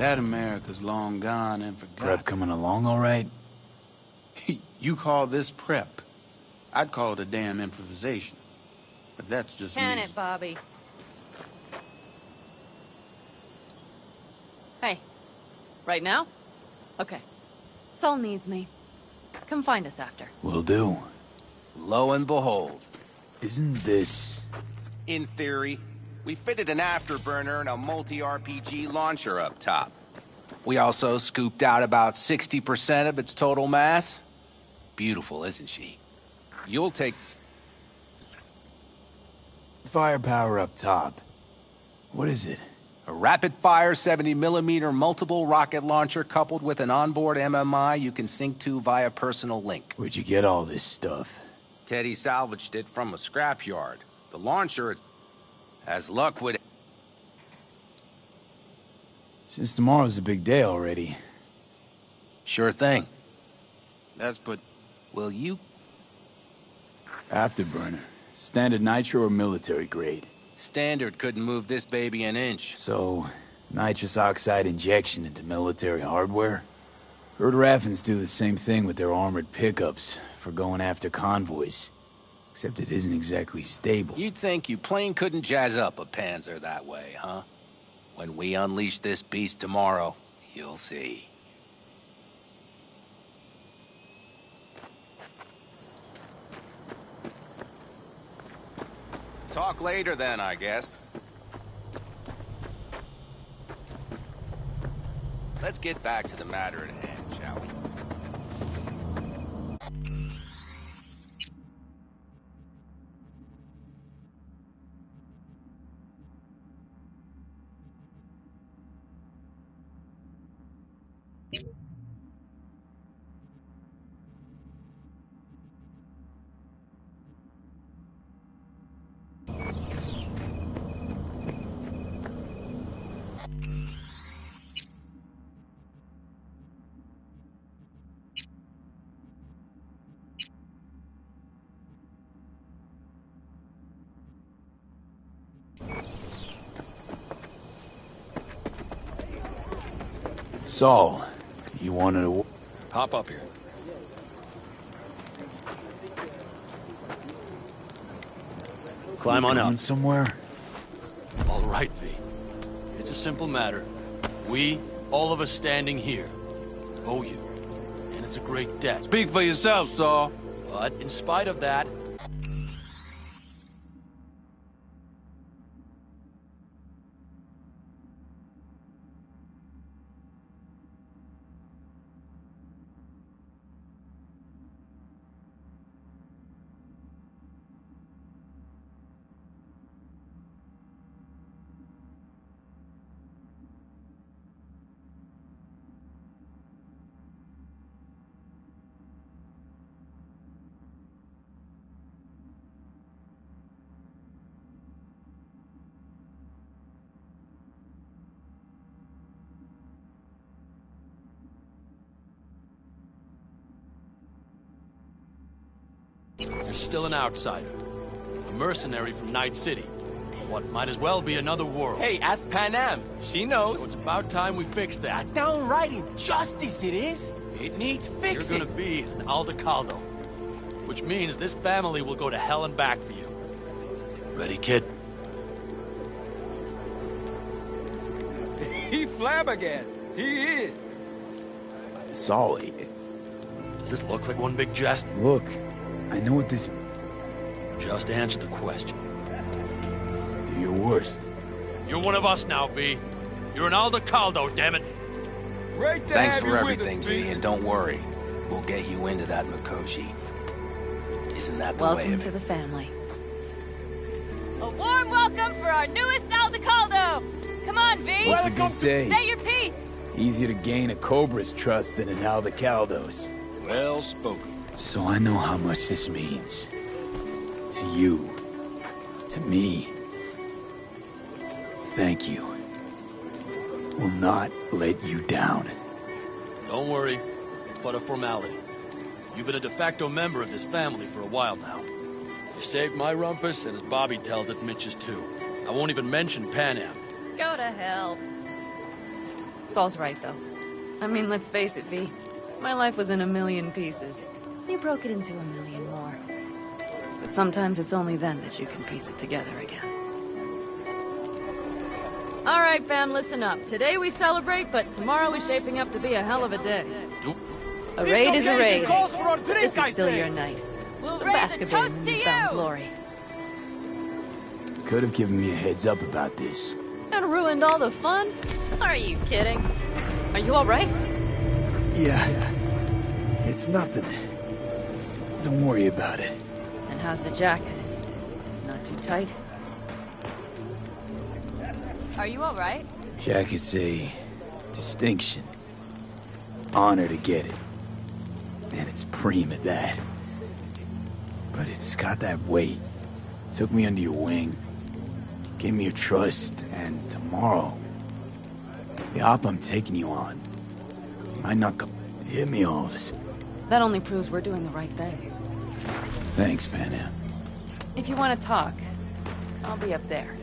[SPEAKER 18] That America's long gone and forgotten.
[SPEAKER 9] Prep coming along all right?
[SPEAKER 18] You call this prep? I'd call it a damn improvisation. But that's just
[SPEAKER 13] Can
[SPEAKER 18] me.
[SPEAKER 13] it, Bobby? Hey. Right now? Okay. Saul needs me. Come find us after.
[SPEAKER 9] Will do.
[SPEAKER 14] Lo and behold.
[SPEAKER 9] Isn't this...
[SPEAKER 14] In theory, we fitted an afterburner and a multi-RPG launcher up top. We also scooped out about 60% of its total mass. Beautiful, isn't she? You'll take...
[SPEAKER 9] Firepower up top. What is it?
[SPEAKER 14] A rapid-fire 70mm multiple rocket launcher coupled with an onboard MMI you can sync to via personal link.
[SPEAKER 9] Where'd you get all this stuff?
[SPEAKER 14] Teddy salvaged it from a scrapyard. The launcher, as luck would...
[SPEAKER 9] Since tomorrow's a big day already.
[SPEAKER 14] Sure thing.
[SPEAKER 18] That's but...
[SPEAKER 14] Will you...
[SPEAKER 9] Afterburner. Standard nitro or military grade?
[SPEAKER 14] Standard couldn't move this baby an inch.
[SPEAKER 9] So, nitrous oxide injection into military hardware? Heard Raffens do the same thing with their armored pickups for going after convoys. Except it isn't exactly stable.
[SPEAKER 14] You'd think you plain couldn't jazz up a Panzer that way, huh? When we unleash this beast tomorrow, you'll see. Talk later then, I guess. Let's get back to the matter at hand, shall we?
[SPEAKER 9] Saul, you wanted to...
[SPEAKER 15] Hop up here. Climb on
[SPEAKER 9] going
[SPEAKER 15] out.
[SPEAKER 9] somewhere?
[SPEAKER 15] All right, V. It's a simple matter. We, all of us standing here, owe you. And it's a great debt.
[SPEAKER 18] Speak for yourself, Saul.
[SPEAKER 15] But in spite of that, you're still an outsider. A mercenary from Night City. What might as well be another world.
[SPEAKER 19] Hey, ask Panam. She knows.
[SPEAKER 15] So it's about time we fix that.
[SPEAKER 19] A downright injustice it is. It needs fixing.
[SPEAKER 15] You're gonna be an Aldecaldo. Which means this family will go to hell and back for you. Ready, kid?
[SPEAKER 19] He flabbergasted. He is.
[SPEAKER 9] Saul,
[SPEAKER 15] does this look like one big jest?
[SPEAKER 9] Look, I know what this...
[SPEAKER 15] Just answer the question.
[SPEAKER 9] Do your worst.
[SPEAKER 15] You're one of us now, B. You're an Aldecaldo, damn it.
[SPEAKER 19] Great to
[SPEAKER 14] Thanks
[SPEAKER 19] have
[SPEAKER 14] for
[SPEAKER 19] you
[SPEAKER 14] everything,
[SPEAKER 19] with us,
[SPEAKER 14] V, and don't worry. We'll get you into that Mikoshi. Isn't that the way
[SPEAKER 13] Welcome
[SPEAKER 14] of
[SPEAKER 13] to
[SPEAKER 14] it?
[SPEAKER 13] the family.
[SPEAKER 4] A warm welcome for our newest Aldecaldo! Come on, V!
[SPEAKER 9] What's it gonna say?
[SPEAKER 4] Say your piece!
[SPEAKER 9] Easier to gain a Cobra's trust than an Aldecaldo's.
[SPEAKER 15] Well spoken.
[SPEAKER 9] So I know how much this means. To you. To me. Thank you. Will not let you down.
[SPEAKER 15] Don't worry. It's but a formality. You've been a de facto member of this family for a while now. You saved my rumpus, and as Bobby tells it, Mitch's too. I won't even mention Panam.
[SPEAKER 13] Go to hell. Saul's right, though. I mean, let's face it, V. My life was in a million pieces. You broke it into a million more. But sometimes it's only then that you can piece it together again. All right, fam, listen up. Today we celebrate, but tomorrow is shaping up to be a hell of a day. A raid is a raid. This is still your night. Some basketball and newfound glory.
[SPEAKER 9] Could have given me a heads up about this.
[SPEAKER 13] And ruined all the fun? Are you kidding? Are you all right?
[SPEAKER 9] Yeah. It's nothing. Don't worry about it.
[SPEAKER 13] And how's the jacket? Not too tight? Are you all right?
[SPEAKER 9] Jacket's a distinction. Honor to get it. And it's preem at that. But it's got that weight. Took me under your wing. Gave me your trust, and tomorrow... the op I'm taking you on might not come... hit me all of a sudden.
[SPEAKER 13] That only proves we're doing the right thing.
[SPEAKER 9] Thanks, Panam.
[SPEAKER 13] If you want to talk, I'll be up there.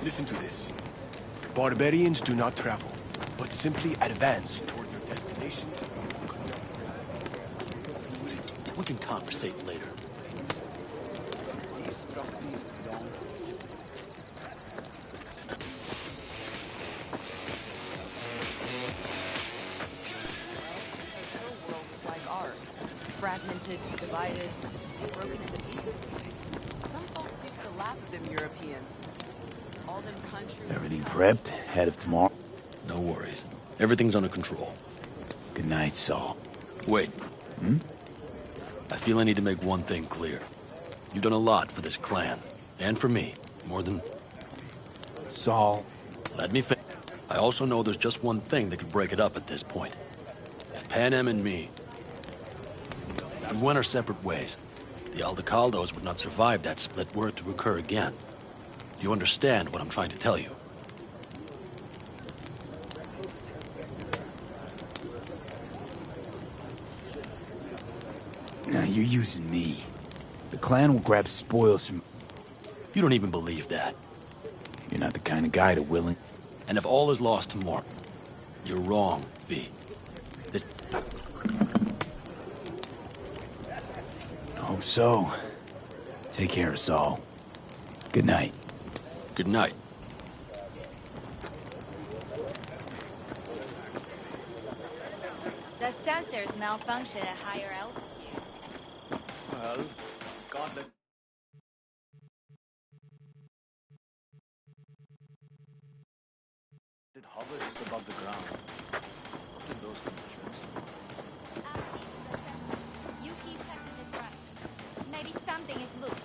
[SPEAKER 1] Listen to this. Barbarians do not travel, but simply advance toward their destinations.
[SPEAKER 15] We can conversate later.
[SPEAKER 20] Fragmented, divided, broken into pieces. Some folks used to laugh at them Europeans. All them countries...
[SPEAKER 9] Everything prepped ahead of tomorrow?
[SPEAKER 15] No worries. Everything's under control.
[SPEAKER 9] Good night, Saul.
[SPEAKER 15] Wait. I feel I need to make one thing clear. You've done a lot for this clan. And for me. More than...
[SPEAKER 9] Saul.
[SPEAKER 15] Let me finish. I also know there's just one thing that could break it up at this point. If Panam and me... we went our separate ways. The Aldecaldos would not survive that split were it to occur again. You understand what I'm trying to tell you?
[SPEAKER 9] Now you're using me. The clan will grab spoils from...
[SPEAKER 15] You don't even believe that.
[SPEAKER 9] You're not the kind of guy to willing...
[SPEAKER 15] And if all is lost tomorrow, you're wrong, V. This...
[SPEAKER 9] I hope so. Take care of us all. Good night.
[SPEAKER 15] Good night.
[SPEAKER 7] The sensors malfunction at higher altitude.
[SPEAKER 19] Well, God let... It hover just above the ground. What are those conditions?
[SPEAKER 7] You keep checking the traffic. Maybe something is loose.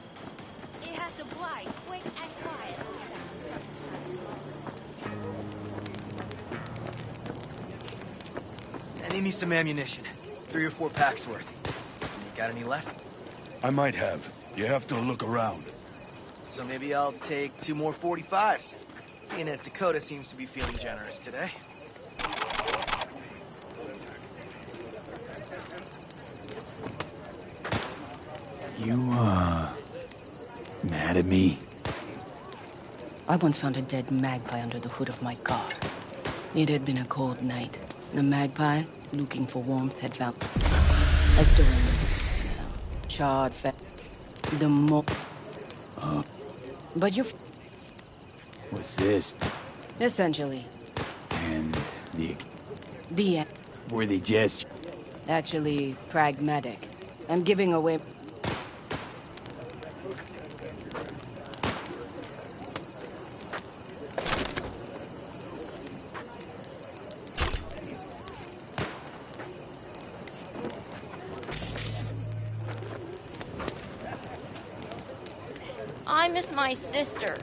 [SPEAKER 7] It has to fly quick and quiet.
[SPEAKER 21] I need me some ammunition. 3 or 4 packs worth. You got any left?
[SPEAKER 3] I might have. You have to look around.
[SPEAKER 21] So maybe I'll take 2 more 45s. Seeing as Dakota seems to be feeling generous today.
[SPEAKER 9] You, mad at me?
[SPEAKER 16] I once found a dead magpie under the hood of my car. It had been a cold night. The magpie, looking for warmth, had found... I still remember. Charred fat. The But you're...
[SPEAKER 9] What's this?
[SPEAKER 16] Essentially.
[SPEAKER 9] And
[SPEAKER 16] The...
[SPEAKER 9] worthy gesture.
[SPEAKER 16] Actually, pragmatic. I'm giving away...
[SPEAKER 7] I miss my sister.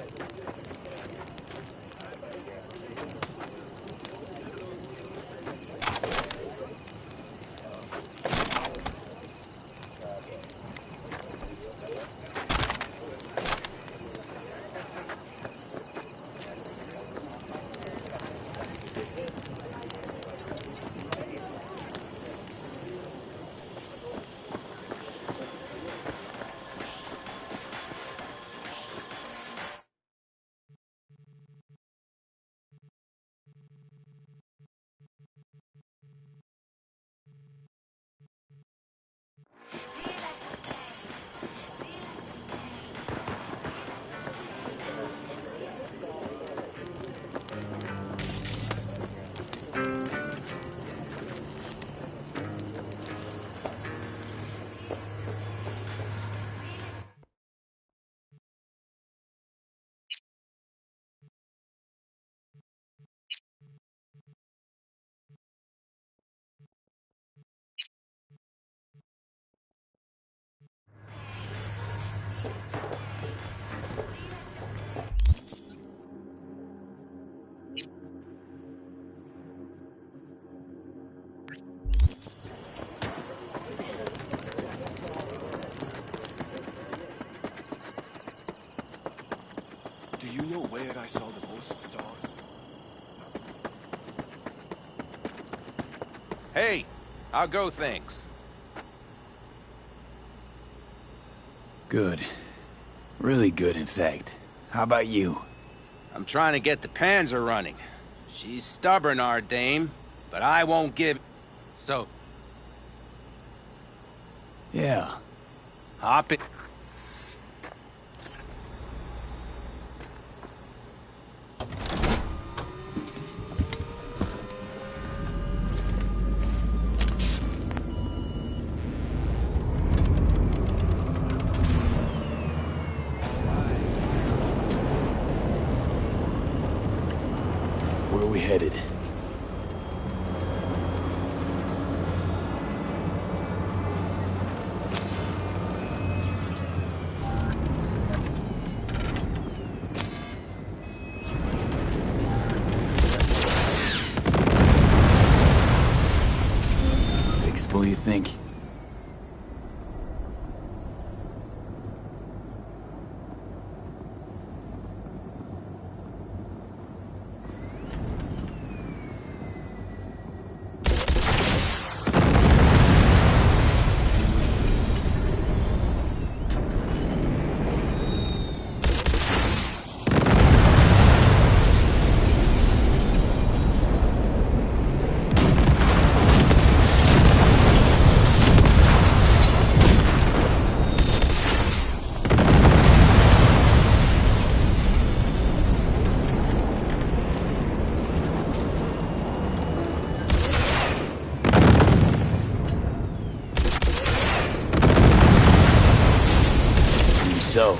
[SPEAKER 1] Do you know where I saw the most stars?
[SPEAKER 14] Hey, how go things?
[SPEAKER 9] Good. Really good, in fact. How about you?
[SPEAKER 14] I'm trying to get the Panzer running. She's stubborn, our dame, but I won't give... So...
[SPEAKER 9] Yeah.
[SPEAKER 14] Hop it.
[SPEAKER 9] Where are we headed? Fixable, you think? so.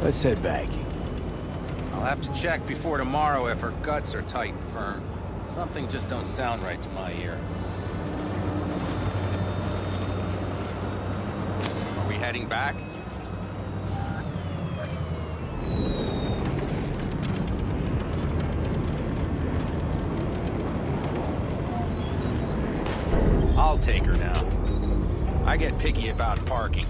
[SPEAKER 9] Let's head back.
[SPEAKER 14] I'll have to check before tomorrow if her guts are tight and firm. Something just don't sound right to my ear. Are we heading back? I'll take her now. I get picky about parking.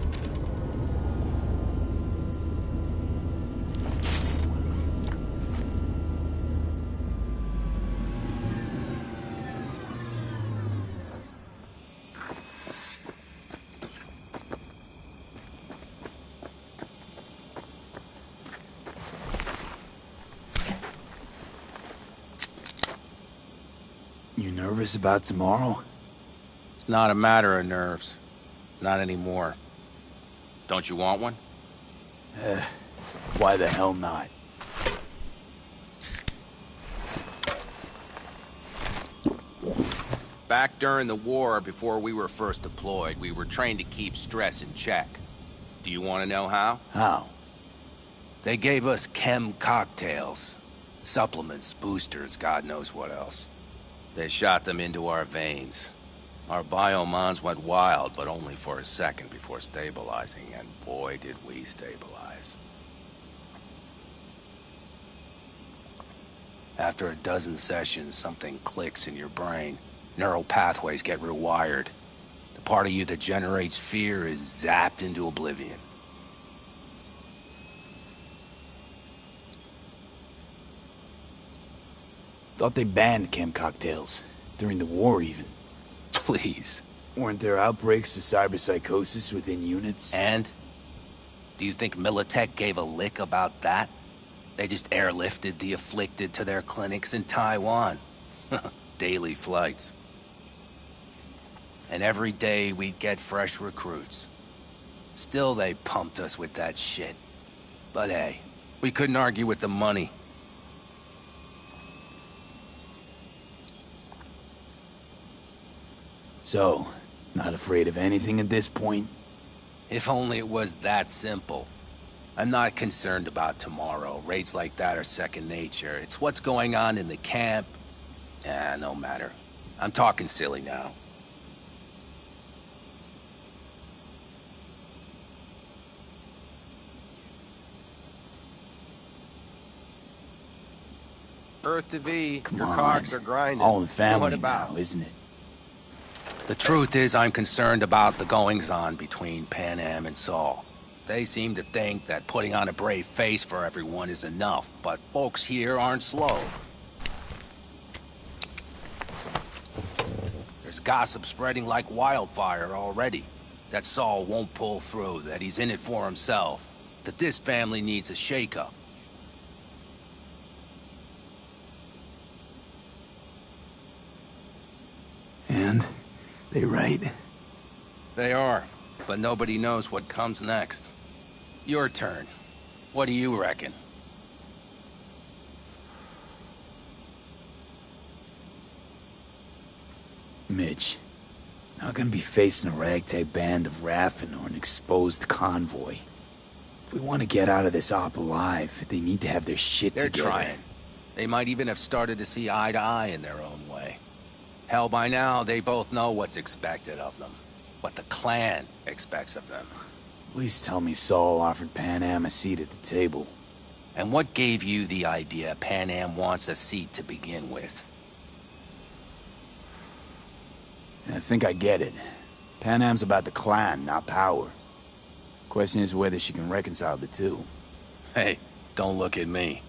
[SPEAKER 9] You nervous about tomorrow?
[SPEAKER 14] It's not a matter of nerves. Not anymore. Don't you want one?
[SPEAKER 9] Why the hell not?
[SPEAKER 14] Back during the war, before we were first deployed, we were trained to keep stress in check. Do you want to know how?
[SPEAKER 9] How?
[SPEAKER 14] They gave us chem cocktails. Supplements, boosters, God knows what else. They shot them into our veins. Our biomons went wild, but only for a second before stabilizing, and boy did we stabilize. After a dozen sessions, something clicks in your brain. Neural pathways get rewired. The part of you that generates fear is zapped into oblivion.
[SPEAKER 9] Thought they banned chem cocktails. During the war, even.
[SPEAKER 14] Please.
[SPEAKER 9] Weren't there outbreaks of cyberpsychosis within units?
[SPEAKER 14] And? Do you think Militech gave a lick about that? They just airlifted the afflicted to their clinics in Taiwan. Daily flights. And every day we'd get fresh recruits. Still they pumped us with that shit. But hey, we couldn't argue with the money.
[SPEAKER 9] So, not afraid of anything at this point?
[SPEAKER 14] If only it was that simple. I'm not concerned about tomorrow. Raids like that are second nature. It's what's going on in the camp. No matter. I'm talking silly now.
[SPEAKER 1] Earth to V,
[SPEAKER 9] Come
[SPEAKER 1] your
[SPEAKER 9] on.
[SPEAKER 1] cogs are grinding.
[SPEAKER 9] All in the family
[SPEAKER 1] What about?
[SPEAKER 9] now, isn't it?
[SPEAKER 14] The truth is, I'm concerned about the goings-on between Pan Am and Saul. They seem to think that putting on a brave face for everyone is enough, but folks here aren't slow. There's gossip spreading like wildfire already. That Saul won't pull through, that he's in it for himself, that this family needs a shakeup.
[SPEAKER 9] And? They right?
[SPEAKER 14] They are, but nobody knows what comes next. Your turn. What do you reckon?
[SPEAKER 9] Mitch, not gonna be facing a ragtag band of Raffen or an exposed convoy. If we want to get out of this op alive, they need to have their shit
[SPEAKER 14] They're
[SPEAKER 9] together.
[SPEAKER 14] trying. They might even have started to see eye to eye in their own way. Hell, by now, they both know what's expected of them. What the clan expects of them.
[SPEAKER 9] Please tell me Saul offered Pan Am a seat at the table.
[SPEAKER 14] And what gave you the idea Pan Am wants a seat to begin with?
[SPEAKER 9] I think I get it. Pan Am's about the clan, not power. Question is whether she can reconcile the two.
[SPEAKER 14] Hey, don't look at me.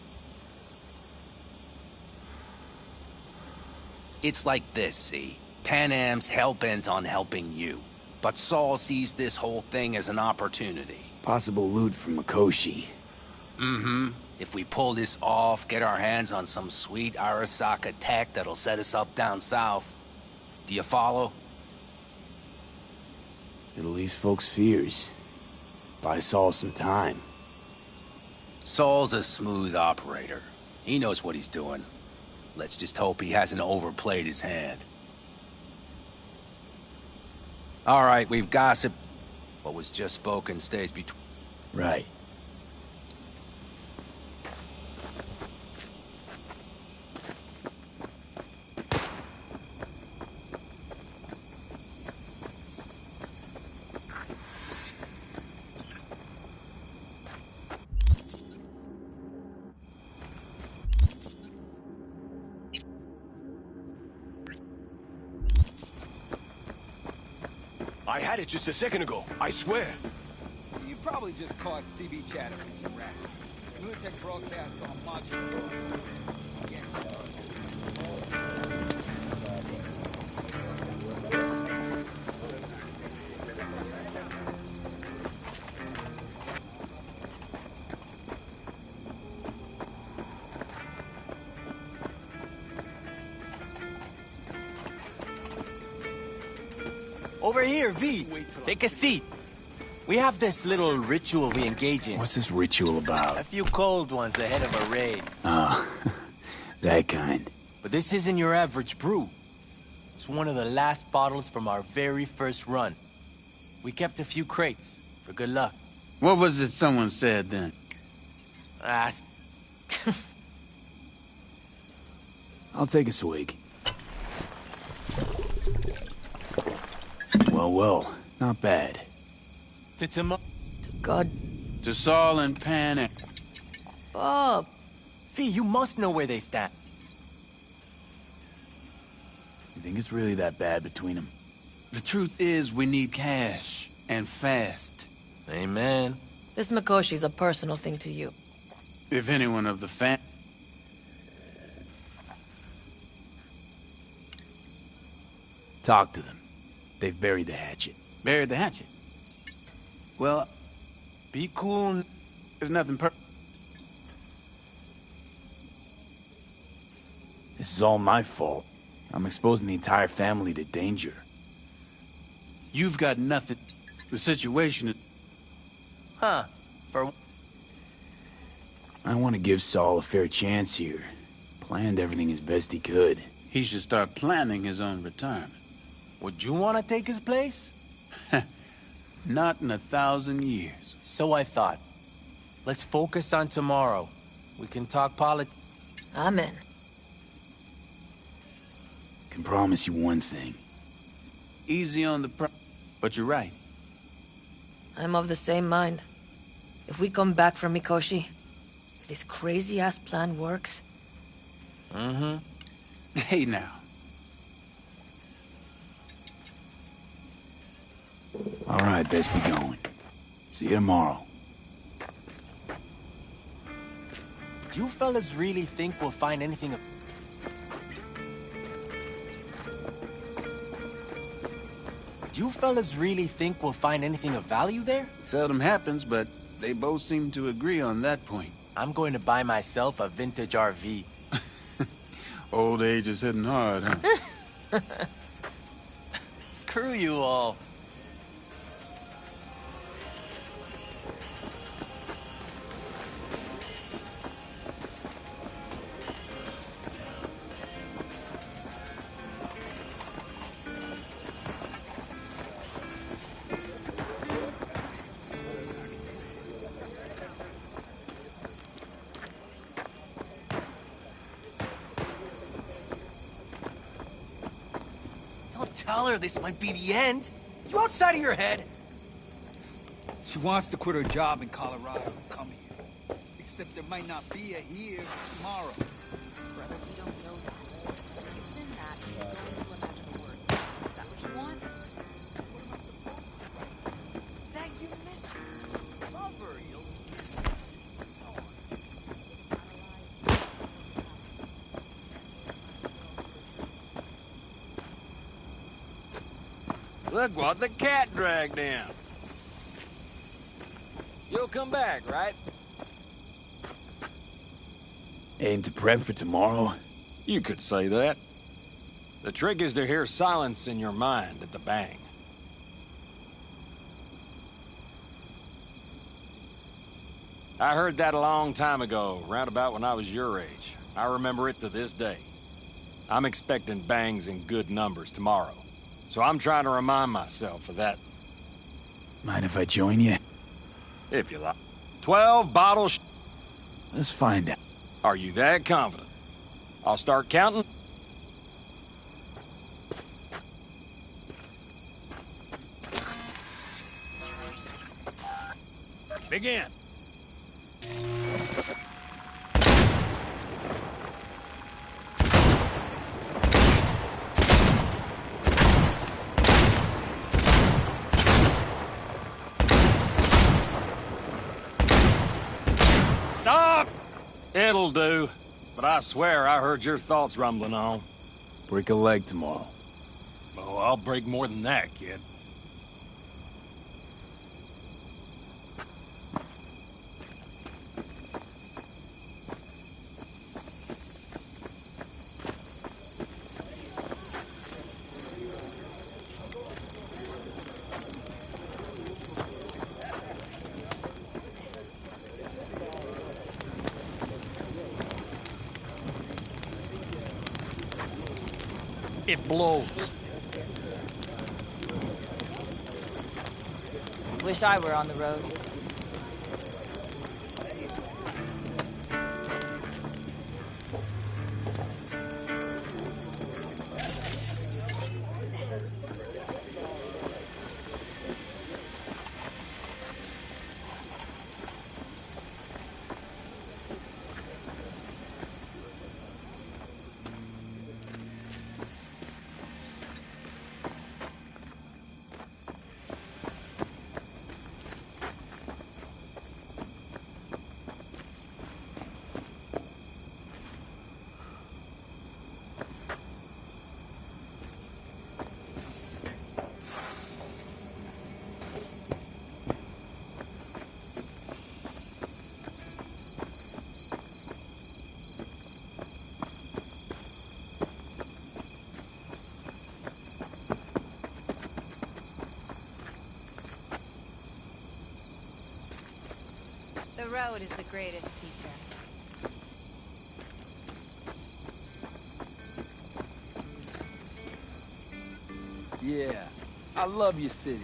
[SPEAKER 14] It's like this, see? Pan Am's hell-bent on helping you. But Saul sees this whole thing as an opportunity.
[SPEAKER 9] Possible loot from Mikoshi.
[SPEAKER 14] Mm-hmm. If we pull this off, get our hands on some sweet Arasaka tech that'll set us up down south. Do you follow?
[SPEAKER 9] It'll ease folks' fears. Buy Saul some time.
[SPEAKER 14] Saul's a smooth operator. He knows what he's doing. Let's just hope he hasn't overplayed his hand. All right, we've gossiped. What was just spoken stays between...
[SPEAKER 9] Right.
[SPEAKER 1] I had it just a second ago, I swear.
[SPEAKER 6] You probably just caught CB chatter from some rat. Lunatic broadcasts on modular.
[SPEAKER 19] Over here, V. Take a seat. We have this little ritual we engage in.
[SPEAKER 9] What's this ritual about?
[SPEAKER 19] A few cold ones ahead of a raid.
[SPEAKER 9] Ah, that kind.
[SPEAKER 19] But this isn't your average brew. It's one of the last bottles from our very first run. We kept a few crates, for good luck.
[SPEAKER 18] What was it someone said then?
[SPEAKER 9] I'll take a swig. Well, not bad.
[SPEAKER 19] To
[SPEAKER 17] God.
[SPEAKER 18] To Saul and Pan Am.
[SPEAKER 17] Bob.
[SPEAKER 19] Fee, you must know where they stand.
[SPEAKER 9] You think it's really that bad between them?
[SPEAKER 18] The truth is, we need cash. And fast.
[SPEAKER 19] Amen.
[SPEAKER 17] This Mikoshi's a personal thing to you.
[SPEAKER 18] If anyone of the fam...
[SPEAKER 9] Talk to them. They've buried the hatchet.
[SPEAKER 18] Buried the hatchet? Well,
[SPEAKER 19] be cool.
[SPEAKER 18] There's nothing
[SPEAKER 9] This is all my fault. I'm exposing the entire family to danger.
[SPEAKER 18] You've got nothing. The situation is...
[SPEAKER 19] Huh. For...
[SPEAKER 9] I want to give Saul a fair chance here. Planned everything as best he could.
[SPEAKER 18] He should start planning his own retirement.
[SPEAKER 19] Would you want to take his place?
[SPEAKER 18] Not in 1,000 years.
[SPEAKER 19] So I thought. Let's focus on tomorrow. We can talk politics.
[SPEAKER 17] I'm in.
[SPEAKER 9] Can promise you one thing.
[SPEAKER 18] Easy on the but you're right.
[SPEAKER 17] I'm of the same mind. If we come back from Mikoshi, if this crazy-ass plan works...
[SPEAKER 19] Mm-hmm.
[SPEAKER 18] Hey, now.
[SPEAKER 9] All right, best be going. See you tomorrow.
[SPEAKER 19] Do you fellas really think we'll find anything... Do you fellas really think we'll find anything of value there?
[SPEAKER 18] Seldom happens, but they both seem to agree on that point.
[SPEAKER 19] I'm going to buy myself a vintage RV.
[SPEAKER 18] Old age is hitting hard, huh?
[SPEAKER 19] Screw you all. Tell her this might be the end. You outside of your head?
[SPEAKER 6] She wants to quit her job in Colorado and come here. Except there might not be a here tomorrow.
[SPEAKER 20] Brother, we don't know that. You send that, and you're going to imagine the worst. Is that what you want? What am I supposed to say?
[SPEAKER 21] That you miss her. Love her, you'll see.
[SPEAKER 2] Look what the cat dragged in. You'll come back, right?
[SPEAKER 9] Aim to prep for tomorrow?
[SPEAKER 2] You could say that. The trick is to hear silence in your mind at the bang. I heard that a long time ago, round about when I was your age. I remember it to this day. I'm expecting bangs in good numbers tomorrow. So I'm trying to remind myself of that.
[SPEAKER 9] Mind if I join you?
[SPEAKER 2] If you like. 12 bottles.
[SPEAKER 9] Let's find out.
[SPEAKER 2] Are you that confident? I'll start counting. Begin. Stop! It'll do. But I swear I heard your thoughts rumbling on.
[SPEAKER 9] Break a leg tomorrow.
[SPEAKER 2] Oh, I'll break more than that, kid. It blows.
[SPEAKER 20] Wish I were on the road.
[SPEAKER 11] The road is the greatest teacher.
[SPEAKER 6] Yeah, I love your city.